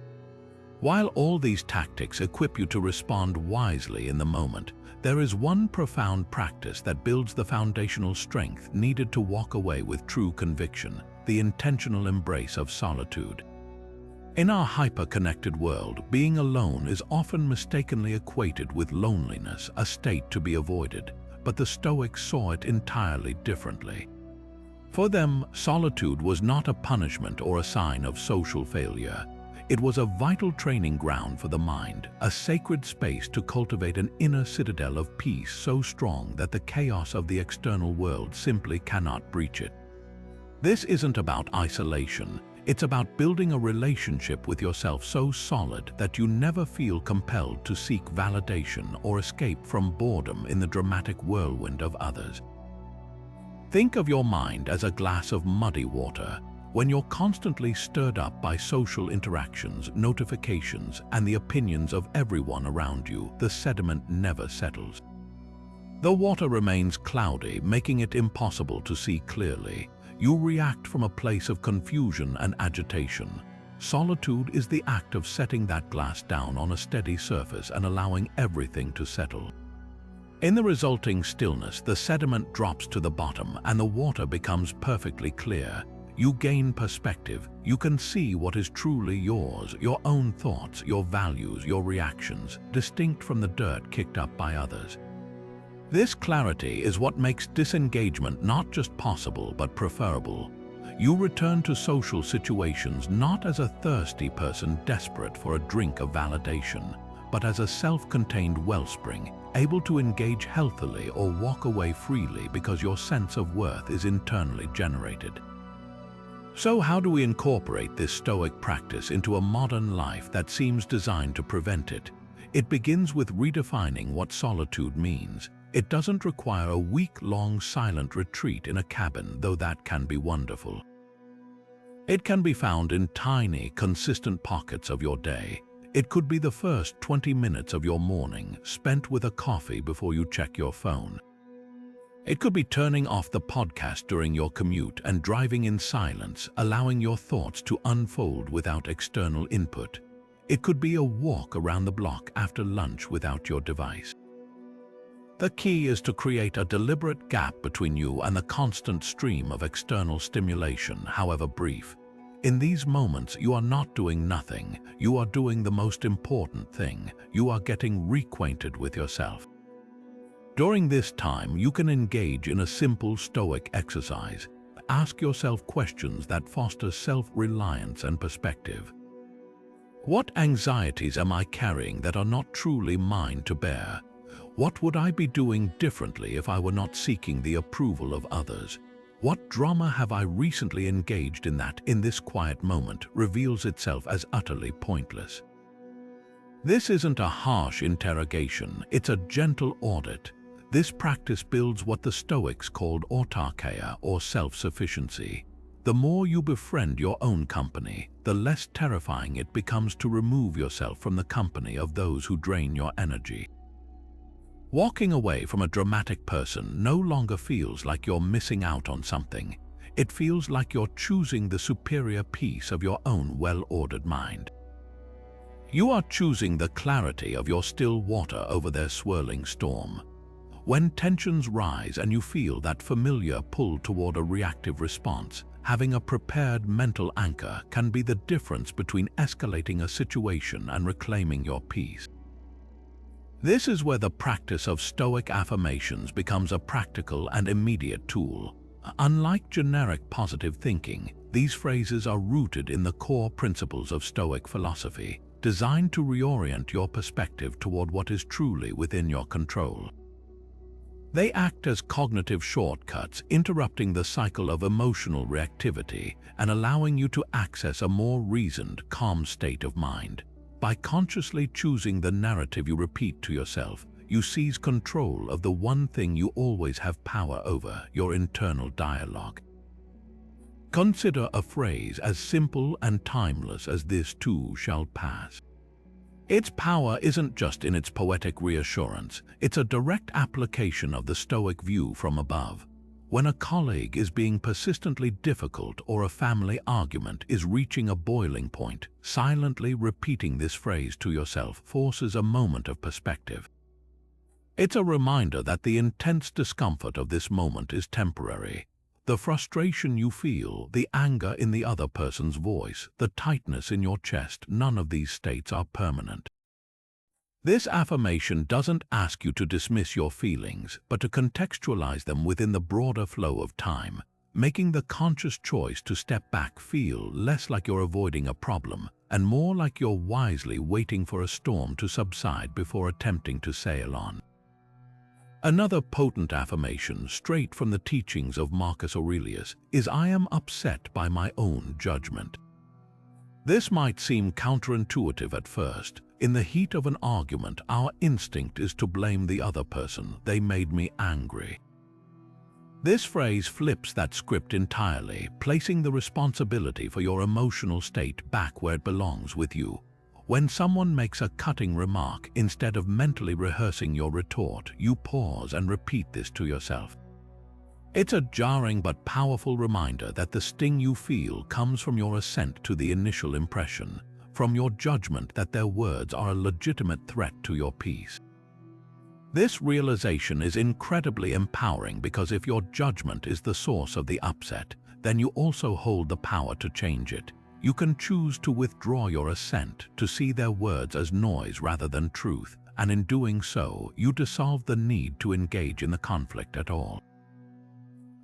While all these tactics equip you to respond wisely in the moment, there is one profound practice that builds the foundational strength needed to walk away with true conviction: the intentional embrace of solitude. In our hyper-connected world, being alone is often mistakenly equated with loneliness, a state to be avoided, but the Stoics saw it entirely differently. For them, solitude was not a punishment or a sign of social failure. It was a vital training ground for the mind, a sacred space to cultivate an inner citadel of peace so strong that the chaos of the external world simply cannot breach it. This isn't about isolation. It's about building a relationship with yourself so solid that you never feel compelled to seek validation or escape from boredom in the dramatic whirlwind of others. Think of your mind as a glass of muddy water. When you're constantly stirred up by social interactions, notifications, and the opinions of everyone around you, the sediment never settles. The water remains cloudy, making it impossible to see clearly. You react from a place of confusion and agitation. Solitude is the act of setting that glass down on a steady surface and allowing everything to settle. In the resulting stillness, the sediment drops to the bottom and the water becomes perfectly clear. You gain perspective. You can see what is truly yours, your own thoughts, your values, your reactions, distinct from the dirt kicked up by others. This clarity is what makes disengagement not just possible but preferable. You return to social situations not as a thirsty person desperate for a drink of validation, but as a self-contained wellspring, able to engage healthily or walk away freely because your sense of worth is internally generated. So how do we incorporate this Stoic practice into a modern life that seems designed to prevent it? It begins with redefining what solitude means. It doesn't require a week-long silent retreat in a cabin, though that can be wonderful. It can be found in tiny, consistent pockets of your day. It could be the first 20 minutes of your morning, spent with a coffee before you check your phone. It could be turning off the podcast during your commute and driving in silence, allowing your thoughts to unfold without external input. It could be a walk around the block after lunch without your device. The key is to create a deliberate gap between you and the constant stream of external stimulation, however brief. In these moments, you are not doing nothing. You are doing the most important thing. You are getting reacquainted with yourself. During this time, you can engage in a simple Stoic exercise. Ask yourself questions that foster self-reliance and perspective. What anxieties am I carrying that are not truly mine to bear? What would I be doing differently if I were not seeking the approval of others? What drama have I recently engaged in that, in this quiet moment, reveals itself as utterly pointless? This isn't a harsh interrogation, it's a gentle audit. This practice builds what the Stoics called autarkeia, or self-sufficiency. The more you befriend your own company, the less terrifying it becomes to remove yourself from the company of those who drain your energy. Walking away from a dramatic person no longer feels like you're missing out on something. It feels like you're choosing the superior peace of your own well-ordered mind. You are choosing the clarity of your still water over their swirling storm. When tensions rise and you feel that familiar pull toward a reactive response, having a prepared mental anchor can be the difference between escalating a situation and reclaiming your peace. This is where the practice of Stoic affirmations becomes a practical and immediate tool. Unlike generic positive thinking, these phrases are rooted in the core principles of Stoic philosophy, designed to reorient your perspective toward what is truly within your control. They act as cognitive shortcuts, interrupting the cycle of emotional reactivity and allowing you to access a more reasoned, calm state of mind. By consciously choosing the narrative you repeat to yourself, you seize control of the one thing you always have power over, your internal dialogue. Consider a phrase as simple and timeless as "this too shall pass." Its power isn't just in its poetic reassurance, it's a direct application of the Stoic view from above. When a colleague is being persistently difficult or a family argument is reaching a boiling point, silently repeating this phrase to yourself forces a moment of perspective. It's a reminder that the intense discomfort of this moment is temporary. The frustration you feel, the anger in the other person's voice, the tightness in your chest, none of these states are permanent. This affirmation doesn't ask you to dismiss your feelings, but to contextualize them within the broader flow of time, making the conscious choice to step back feel less like you're avoiding a problem and more like you're wisely waiting for a storm to subside before attempting to sail on. Another potent affirmation, straight from the teachings of Marcus Aurelius, is "I am upset by my own judgment." This might seem counterintuitive at first. In the heat of an argument, our instinct is to blame the other person. "They made me angry." This phrase flips that script entirely, placing the responsibility for your emotional state back where it belongs, with you. When someone makes a cutting remark, instead of mentally rehearsing your retort, you pause and repeat this to yourself. It's a jarring but powerful reminder that the sting you feel comes from your assent to the initial impression, from your judgment that their words are a legitimate threat to your peace. This realization is incredibly empowering because if your judgment is the source of the upset, then you also hold the power to change it. You can choose to withdraw your assent, to see their words as noise rather than truth, and in doing so, you dissolve the need to engage in the conflict at all.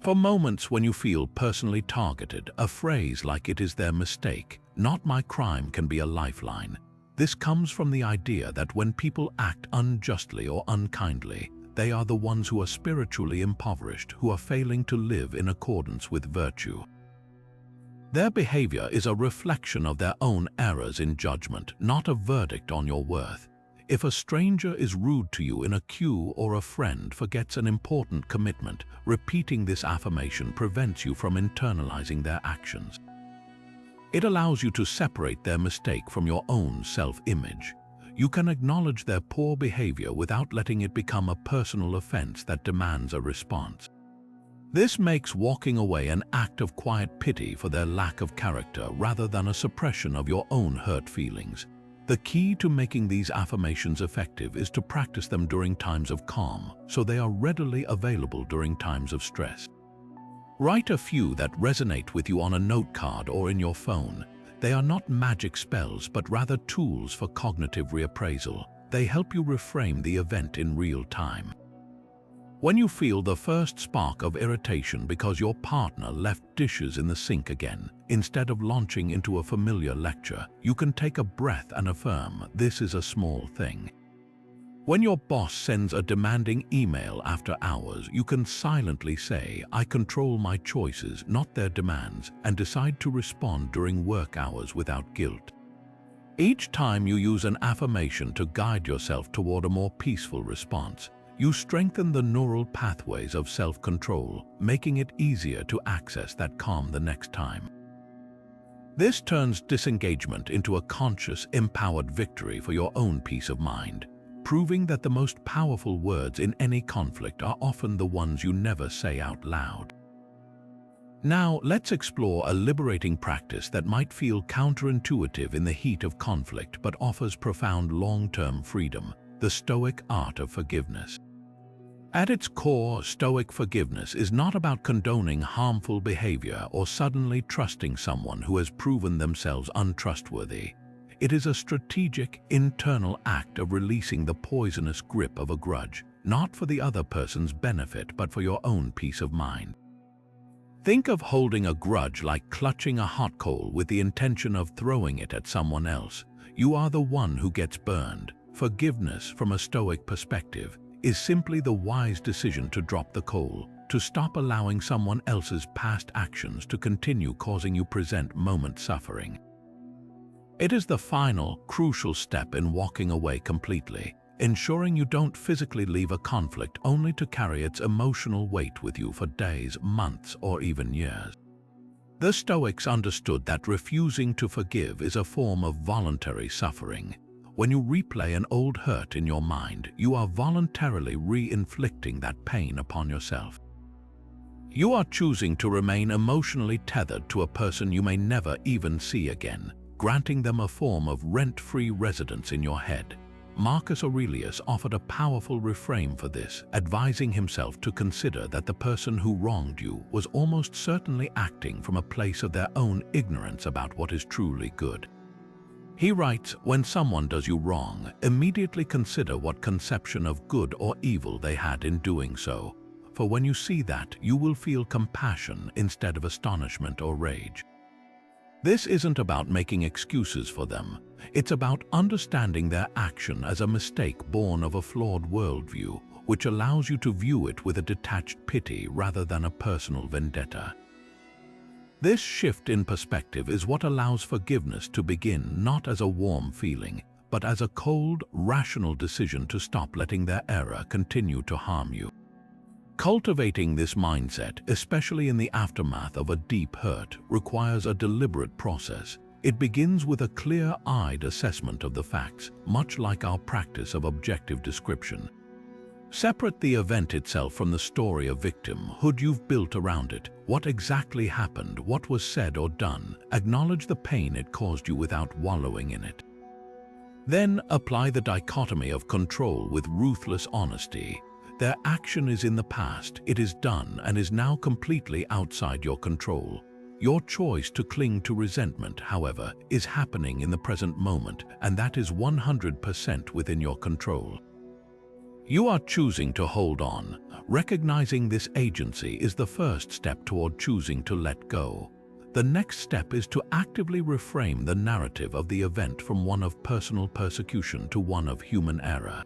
For moments when you feel personally targeted, a phrase like "it is their mistake, not my crime" can be a lifeline. This comes from the idea that when people act unjustly or unkindly, they are the ones who are spiritually impoverished, who are failing to live in accordance with virtue. Their behavior is a reflection of their own errors in judgment, not a verdict on your worth. If a stranger is rude to you in a queue or a friend forgets an important commitment, repeating this affirmation prevents you from internalizing their actions. It allows you to separate their mistake from your own self-image. You can acknowledge their poor behavior without letting it become a personal offense that demands a response. This makes walking away an act of quiet pity for their lack of character rather than a suppression of your own hurt feelings. The key to making these affirmations effective is to practice them during times of calm, so they are readily available during times of stress. Write a few that resonate with you on a note card or in your phone. They are not magic spells, but rather tools for cognitive reappraisal. They help you reframe the event in real time. When you feel the first spark of irritation because your partner left dishes in the sink again, instead of launching into a familiar lecture, you can take a breath and affirm, this is a small thing. When your boss sends a demanding email after hours, you can silently say, I control my choices, not their demands, and decide to respond during work hours without guilt. Each time you use an affirmation to guide yourself toward a more peaceful response, you strengthen the neural pathways of self-control, making it easier to access that calm the next time. This turns disengagement into a conscious, empowered victory for your own peace of mind, proving that the most powerful words in any conflict are often the ones you never say out loud. Now, let's explore a liberating practice that might feel counterintuitive in the heat of conflict but offers profound long-term freedom: the Stoic art of forgiveness. At its core, Stoic forgiveness is not about condoning harmful behavior or suddenly trusting someone who has proven themselves untrustworthy. It is a strategic, internal act of releasing the poisonous grip of a grudge, not for the other person's benefit but for your own peace of mind. Think of holding a grudge like clutching a hot coal with the intention of throwing it at someone else. You are the one who gets burned. Forgiveness, from a Stoic perspective, is simply the wise decision to drop the coal, to stop allowing someone else's past actions to continue causing you present moment suffering. It is the final, crucial step in walking away completely, ensuring you don't physically leave a conflict only to carry its emotional weight with you for days, months, or even years. The Stoics understood that refusing to forgive is a form of voluntary suffering. When you replay an old hurt in your mind, you are voluntarily re-inflicting that pain upon yourself. You are choosing to remain emotionally tethered to a person you may never even see again, granting them a form of rent-free residence in your head. Marcus Aurelius offered a powerful reframe for this, advising himself to consider that the person who wronged you was almost certainly acting from a place of their own ignorance about what is truly good. He writes, when someone does you wrong, immediately consider what conception of good or evil they had in doing so, for when you see that, you will feel compassion instead of astonishment or rage. This isn't about making excuses for them. It's about understanding their action as a mistake born of a flawed worldview, which allows you to view it with a detached pity rather than a personal vendetta. This shift in perspective is what allows forgiveness to begin not as a warm feeling, but as a cold, rational decision to stop letting their error continue to harm you. Cultivating this mindset, especially in the aftermath of a deep hurt, requires a deliberate process. It begins with a clear-eyed assessment of the facts, much like our practice of objective description. Separate the event itself from the story of victimhood you've built around it. What exactly happened, what was said or done. Acknowledge the pain it caused you without wallowing in it. Then apply the dichotomy of control with ruthless honesty. Their action is in the past, it is done and is now completely outside your control. Your choice to cling to resentment, however, is happening in the present moment, and that is 100% within your control. You are choosing to hold on. Recognizing this agency is the first step toward choosing to let go. The next step is to actively reframe the narrative of the event from one of personal persecution to one of human error.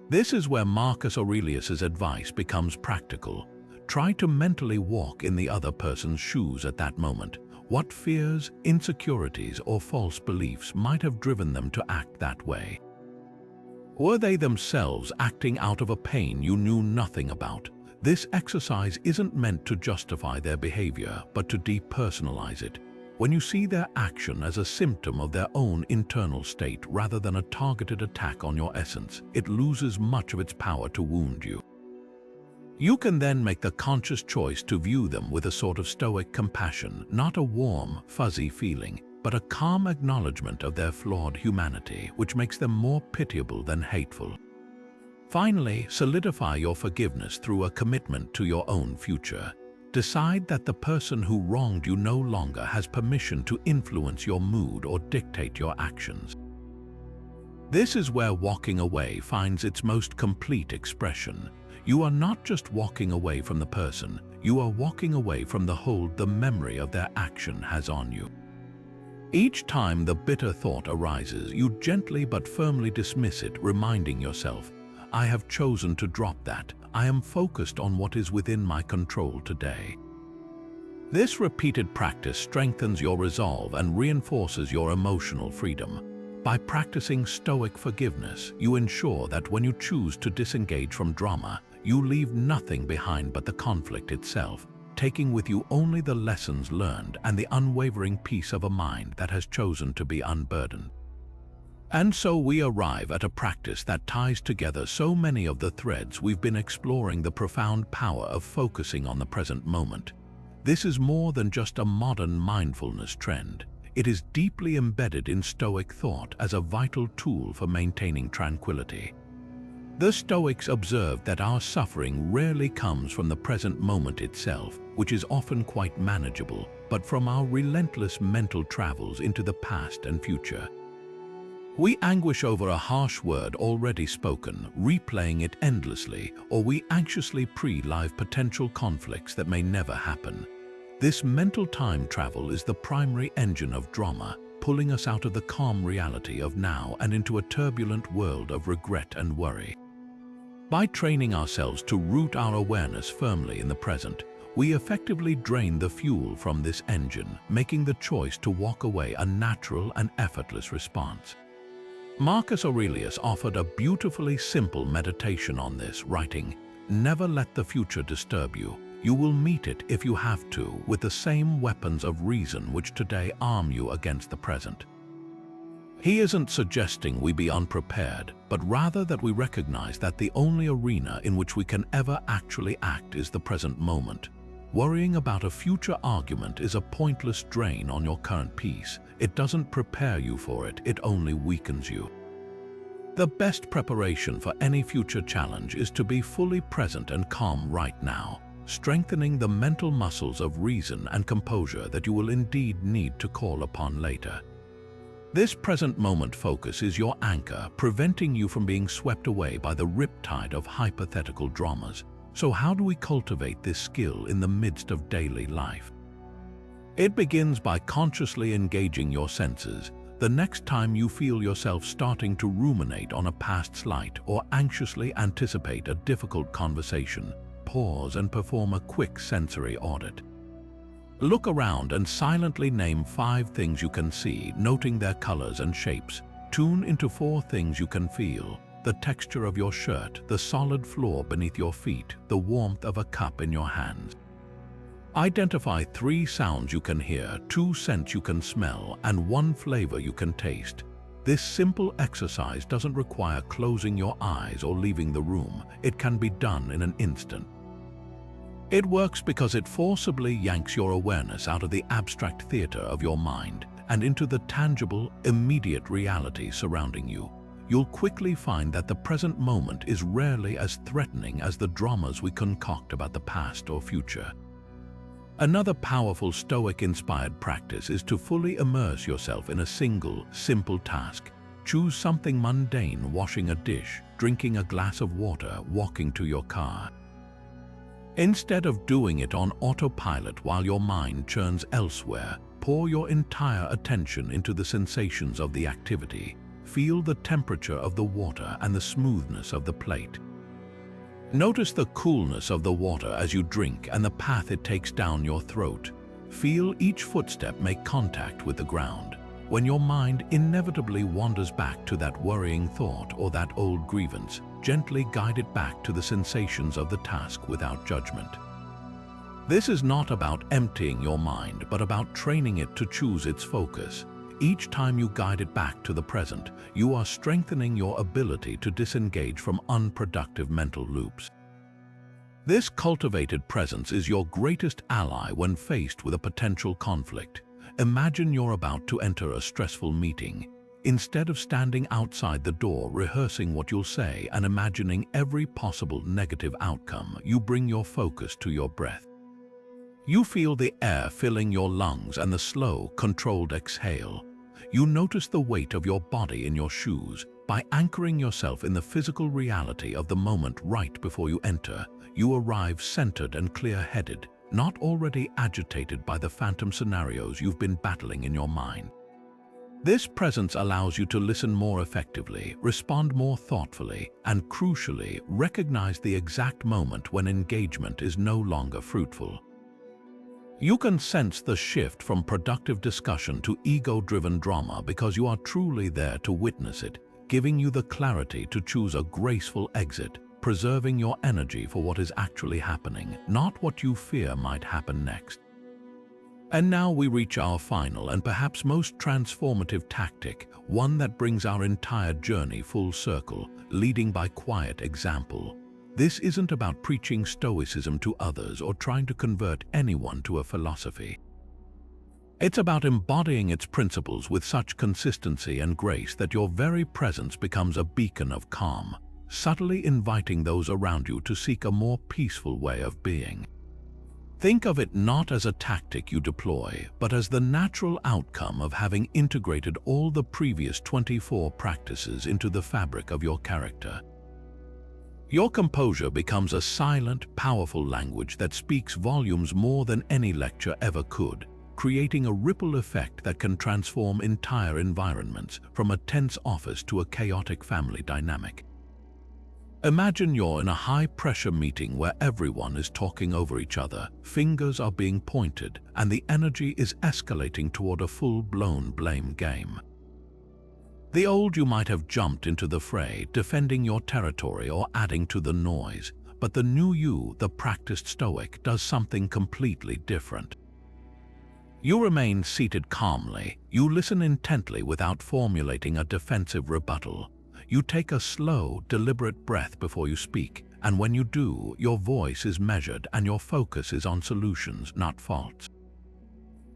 This is where Marcus Aurelius's advice becomes practical. Try to mentally walk in the other person's shoes at that moment. What fears, insecurities, or false beliefs might have driven them to act that way? Were they themselves acting out of a pain you knew nothing about? This exercise isn't meant to justify their behavior, but to depersonalize it. When you see their action as a symptom of their own internal state rather than a targeted attack on your essence, it loses much of its power to wound you. You can then make the conscious choice to view them with a sort of Stoic compassion, not a warm, fuzzy feeling, but a calm acknowledgement of their flawed humanity, which makes them more pitiable than hateful. Finally, solidify your forgiveness through a commitment to your own future. Decide that the person who wronged you no longer has permission to influence your mood or dictate your actions. This is where walking away finds its most complete expression. You are not just walking away from the person, you are walking away from the hold the memory of their action has on you. Each time the bitter thought arises, you gently but firmly dismiss it, reminding yourself, I have chosen to drop that. I am focused on what is within my control today. This repeated practice strengthens your resolve and reinforces your emotional freedom. By practicing Stoic forgiveness, you ensure that when you choose to disengage from drama, you leave nothing behind but the conflict itself, taking with you only the lessons learned and the unwavering peace of a mind that has chosen to be unburdened. And so we arrive at a practice that ties together so many of the threads we've been exploring: the profound power of focusing on the present moment. This is more than just a modern mindfulness trend. It is deeply embedded in Stoic thought as a vital tool for maintaining tranquility. The Stoics observed that our suffering rarely comes from the present moment itself, which is often quite manageable, but from our relentless mental travels into the past and future. We anguish over a harsh word already spoken, replaying it endlessly, or we anxiously pre-live potential conflicts that may never happen. This mental time travel is the primary engine of drama, pulling us out of the calm reality of now and into a turbulent world of regret and worry. By training ourselves to root our awareness firmly in the present, we effectively drain the fuel from this engine, making the choice to walk away a natural and effortless response. Marcus Aurelius offered a beautifully simple meditation on this, writing, "Never let the future disturb you. You will meet it, if you have to, with the same weapons of reason which today arm you against the present." He isn't suggesting we be unprepared, but rather that we recognize that the only arena in which we can ever actually act is the present moment. Worrying about a future argument is a pointless drain on your current peace. It doesn't prepare you for it, it only weakens you. The best preparation for any future challenge is to be fully present and calm right now, strengthening the mental muscles of reason and composure that you will indeed need to call upon later. This present moment focus is your anchor, preventing you from being swept away by the riptide of hypothetical dramas. So how do we cultivate this skill in the midst of daily life? It begins by consciously engaging your senses. The next time you feel yourself starting to ruminate on a past slight or anxiously anticipate a difficult conversation, pause and perform a quick sensory audit. Look around and silently name 5 things you can see, noting their colors and shapes. Tune into 4 things you can feel: the texture of your shirt, the solid floor beneath your feet, the warmth of a cup in your hands. Identify 3 sounds you can hear, 2 scents you can smell, and 1 flavor you can taste. This simple exercise doesn't require closing your eyes or leaving the room. It can be done in an instant. It works because it forcibly yanks your awareness out of the abstract theater of your mind and into the tangible, immediate reality surrounding you. You'll quickly find that the present moment is rarely as threatening as the dramas we concoct about the past or future. Another powerful Stoic-inspired practice is to fully immerse yourself in a single, simple task. Choose something mundane: washing a dish, drinking a glass of water, walking to your car. Instead of doing it on autopilot while your mind churns elsewhere, pour your entire attention into the sensations of the activity. Feel the temperature of the water and the smoothness of the plate. Notice the coolness of the water as you drink and the path it takes down your throat. Feel each footstep make contact with the ground. When your mind inevitably wanders back to that worrying thought or that old grievance, gently guide it back to the sensations of the task without judgment. This is not about emptying your mind, but about training it to choose its focus. Each time you guide it back to the present, you are strengthening your ability to disengage from unproductive mental loops. This cultivated presence is your greatest ally when faced with a potential conflict. Imagine you're about to enter a stressful meeting. Instead of standing outside the door rehearsing what you'll say and imagining every possible negative outcome, you bring your focus to your breath. You feel the air filling your lungs and the slow, controlled exhale. You notice the weight of your body in your shoes, By anchoring yourself in the physical reality of the moment right before you enter, you arrive centered and clear-headed, not already agitated by the phantom scenarios you've been battling in your mind. This presence allows you to listen more effectively, respond more thoughtfully, and crucially, recognize the exact moment when engagement is no longer fruitful. You can sense the shift from productive discussion to ego-driven drama because you are truly there to witness it, giving you the clarity to choose a graceful exit, preserving your energy for what is actually happening, not what you fear might happen next. And now we reach our final and perhaps most transformative tactic, one that brings our entire journey full circle, leading by quiet example. This isn't about preaching Stoicism to others or trying to convert anyone to a philosophy. It's about embodying its principles with such consistency and grace that your very presence becomes a beacon of calm, subtly inviting those around you to seek a more peaceful way of being. Think of it not as a tactic you deploy, but as the natural outcome of having integrated all the previous 24 practices into the fabric of your character. Your composure becomes a silent, powerful language that speaks volumes more than any lecture ever could, creating a ripple effect that can transform entire environments, from a tense office to a chaotic family dynamic. Imagine you're in a high-pressure meeting where everyone is talking over each other, fingers are being pointed, and the energy is escalating toward a full-blown blame game. The old you might have jumped into the fray, defending your territory or adding to the noise, but the new you, the practiced Stoic, does something completely different. You remain seated calmly, you listen intently without formulating a defensive rebuttal. You take a slow, deliberate breath before you speak, and when you do, your voice is measured and your focus is on solutions, not faults.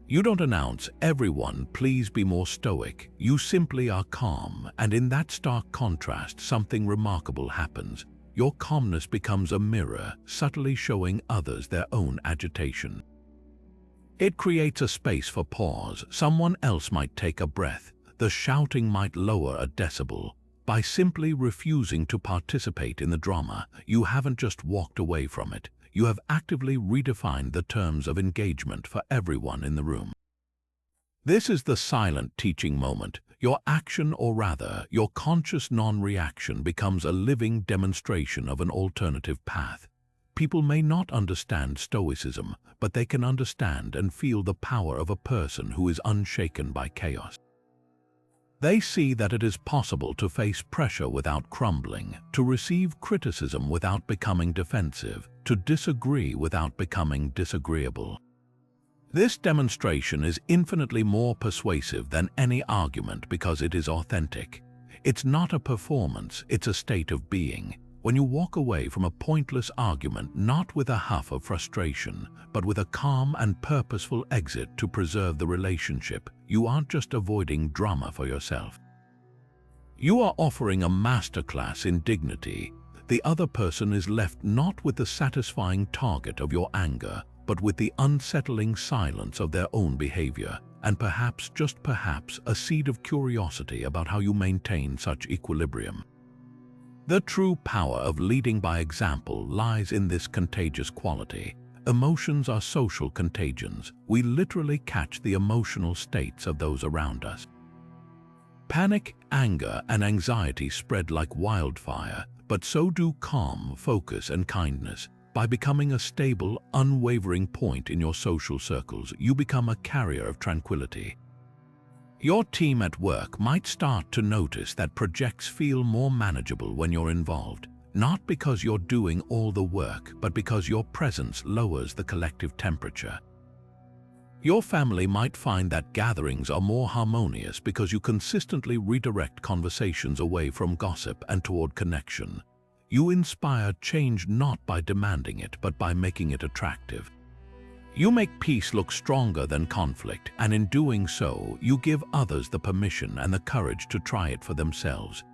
You don't announce, "Everyone, please be more stoic." You simply are calm, and in that stark contrast, something remarkable happens. Your calmness becomes a mirror, subtly showing others their own agitation. It creates a space for pause. Someone else might take a breath. The shouting might lower a decibel. By simply refusing to participate in the drama, you haven't just walked away from it. You have actively redefined the terms of engagement for everyone in the room. This is the silent teaching moment. Your action, or rather, your conscious non-reaction, becomes a living demonstration of an alternative path. People may not understand Stoicism, but they can understand and feel the power of a person who is unshaken by chaos. They see that it is possible to face pressure without crumbling, to receive criticism without becoming defensive, to disagree without becoming disagreeable. This demonstration is infinitely more persuasive than any argument because it is authentic. It's not a performance, it's a state of being. When you walk away from a pointless argument not with a huff of frustration, but with a calm and purposeful exit to preserve the relationship, you aren't just avoiding drama for yourself. You are offering a masterclass in dignity. The other person is left not with the satisfying target of your anger, but with the unsettling silence of their own behavior, and perhaps, just perhaps, a seed of curiosity about how you maintain such equilibrium. The true power of leading by example lies in this contagious quality. Emotions are social contagions. We literally catch the emotional states of those around us. Panic, anger, and anxiety spread like wildfire, but so do calm, focus, and kindness. By becoming a stable, unwavering point in your social circles, you become a carrier of tranquility. Your team at work might start to notice that projects feel more manageable when you're involved, not because you're doing all the work, but because your presence lowers the collective temperature. Your family might find that gatherings are more harmonious because you consistently redirect conversations away from gossip and toward connection. You inspire change not by demanding it, but by making it attractive. You make peace look stronger than conflict, and in doing so, you give others the permission and the courage to try it for themselves.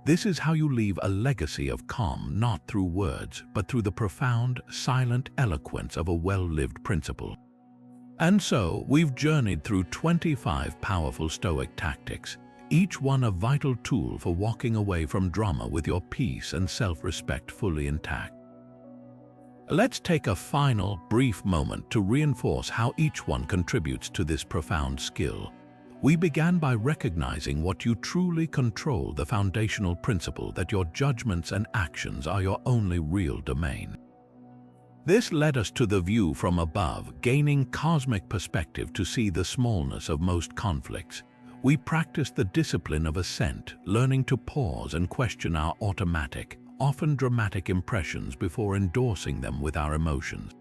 This is how you leave a legacy of calm, not through words, but through the profound, silent eloquence of a well-lived principle. And so, we've journeyed through 25 powerful Stoic tactics, each one a vital tool for walking away from drama with your peace and self-respect fully intact. Let's take a final, brief moment to reinforce how each one contributes to this profound skill. We began by recognizing what you truly control, the foundational principle that your judgments and actions are your only real domain. This led us to the view from above, gaining cosmic perspective to see the smallness of most conflicts. We practiced the discipline of assent, learning to pause and question our automatic, often dramatic impressions before endorsing them with our emotions.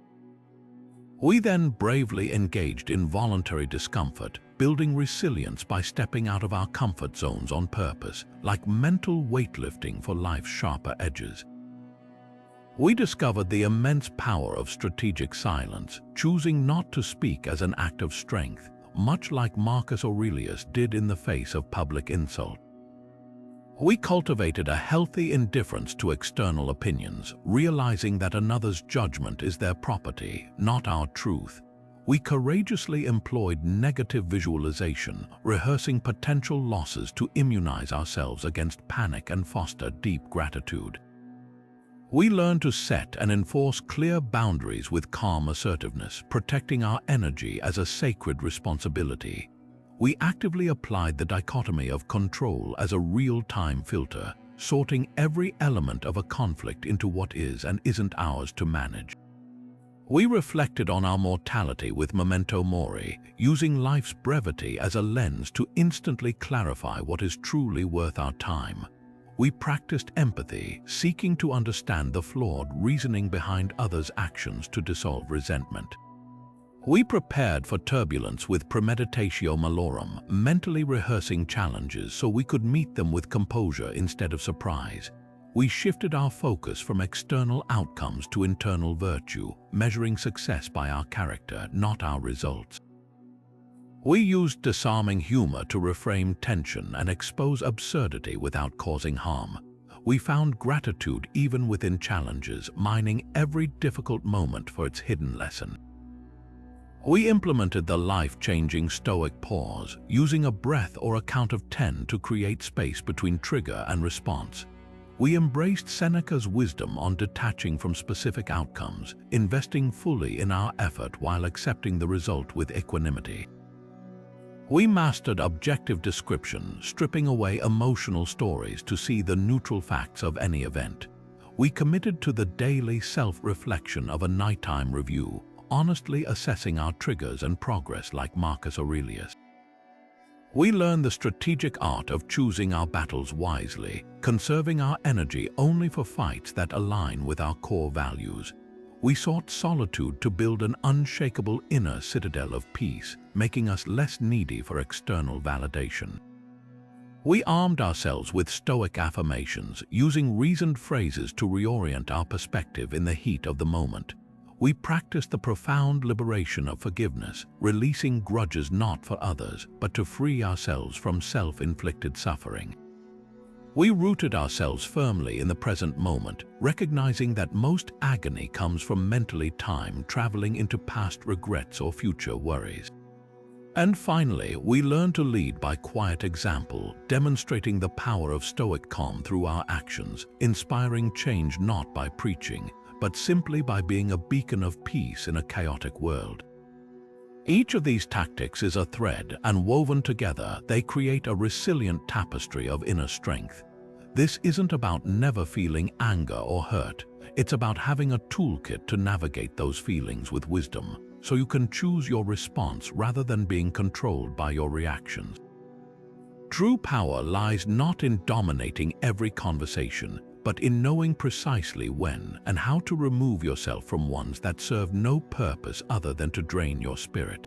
We then bravely engaged in voluntary discomfort, building resilience by stepping out of our comfort zones on purpose, like mental weightlifting for life's sharper edges. We discovered the immense power of strategic silence, choosing not to speak as an act of strength, much like Marcus Aurelius did in the face of public insult. We cultivated a healthy indifference to external opinions, realizing that another's judgment is their property, not our truth. We courageously employed negative visualization, rehearsing potential losses to immunize ourselves against panic and foster deep gratitude. We learned to set and enforce clear boundaries with calm assertiveness, protecting our energy as a sacred responsibility. We actively applied the dichotomy of control as a real-time filter, sorting every element of a conflict into what is and isn't ours to manage. We reflected on our mortality with memento mori, using life's brevity as a lens to instantly clarify what is truly worth our time. We practiced empathy, seeking to understand the flawed reasoning behind others' actions to dissolve resentment. We prepared for turbulence with premeditatio malorum, mentally rehearsing challenges so we could meet them with composure instead of surprise. We shifted our focus from external outcomes to internal virtue, measuring success by our character, not our results. We used disarming humor to reframe tension and expose absurdity without causing harm. We found gratitude even within challenges, mining every difficult moment for its hidden lesson. We implemented the life-changing Stoic pause, using a breath or a count of 10 to create space between trigger and response. We embraced Seneca's wisdom on detaching from specific outcomes, investing fully in our effort while accepting the result with equanimity. We mastered objective description, stripping away emotional stories to see the neutral facts of any event. We committed to the daily self-reflection of a nighttime review, honestly assessing our triggers and progress like Marcus Aurelius. We learned the strategic art of choosing our battles wisely, conserving our energy only for fights that align with our core values. We sought solitude to build an unshakable inner citadel of peace, making us less needy for external validation. We armed ourselves with Stoic affirmations, using reasoned phrases to reorient our perspective in the heat of the moment. We practiced the profound liberation of forgiveness, releasing grudges not for others, but to free ourselves from self-inflicted suffering. We rooted ourselves firmly in the present moment, recognizing that most agony comes from mentally time traveling into past regrets or future worries. And finally, we learned to lead by quiet example, demonstrating the power of Stoic calm through our actions, inspiring change not by preaching, but simply by being a beacon of peace in a chaotic world. Each of these tactics is a thread, and woven together, they create a resilient tapestry of inner strength. This isn't about never feeling anger or hurt. It's about having a toolkit to navigate those feelings with wisdom, so you can choose your response rather than being controlled by your reactions. True power lies not in dominating every conversation, but in knowing precisely when and how to remove yourself from ones that serve no purpose other than to drain your spirit.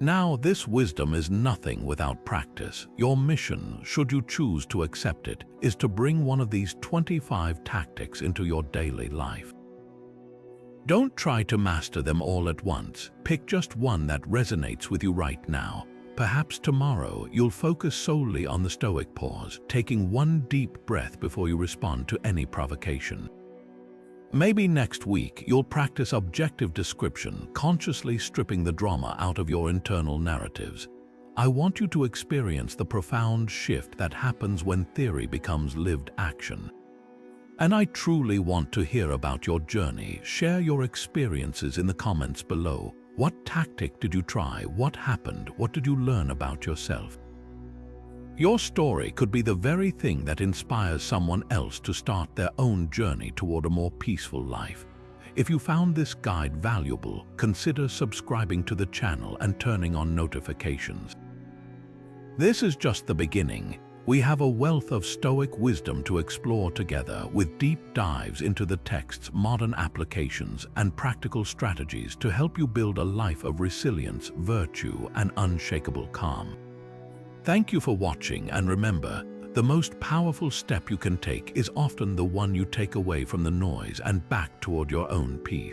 Now, this wisdom is nothing without practice. Your mission, should you choose to accept it, is to bring one of these 25 tactics into your daily life. Don't try to master them all at once. Pick just one that resonates with you right now. Perhaps tomorrow you'll focus solely on the Stoic pause, taking one deep breath before you respond to any provocation. Maybe next week you'll practice objective description, consciously stripping the drama out of your internal narratives. I want you to experience the profound shift that happens when theory becomes lived action. And I truly want to hear about your journey. Share your experiences in the comments below. What tactic did you try? What happened? What did you learn about yourself? Your story could be the very thing that inspires someone else to start their own journey toward a more peaceful life. If you found this guide valuable, consider subscribing to the channel and turning on notifications. This is just the beginning. We have a wealth of Stoic wisdom to explore together, with deep dives into the text's modern applications and practical strategies to help you build a life of resilience, virtue, and unshakable calm. Thank you for watching, and remember, the most powerful step you can take is often the one you take away from the noise and back toward your own peace.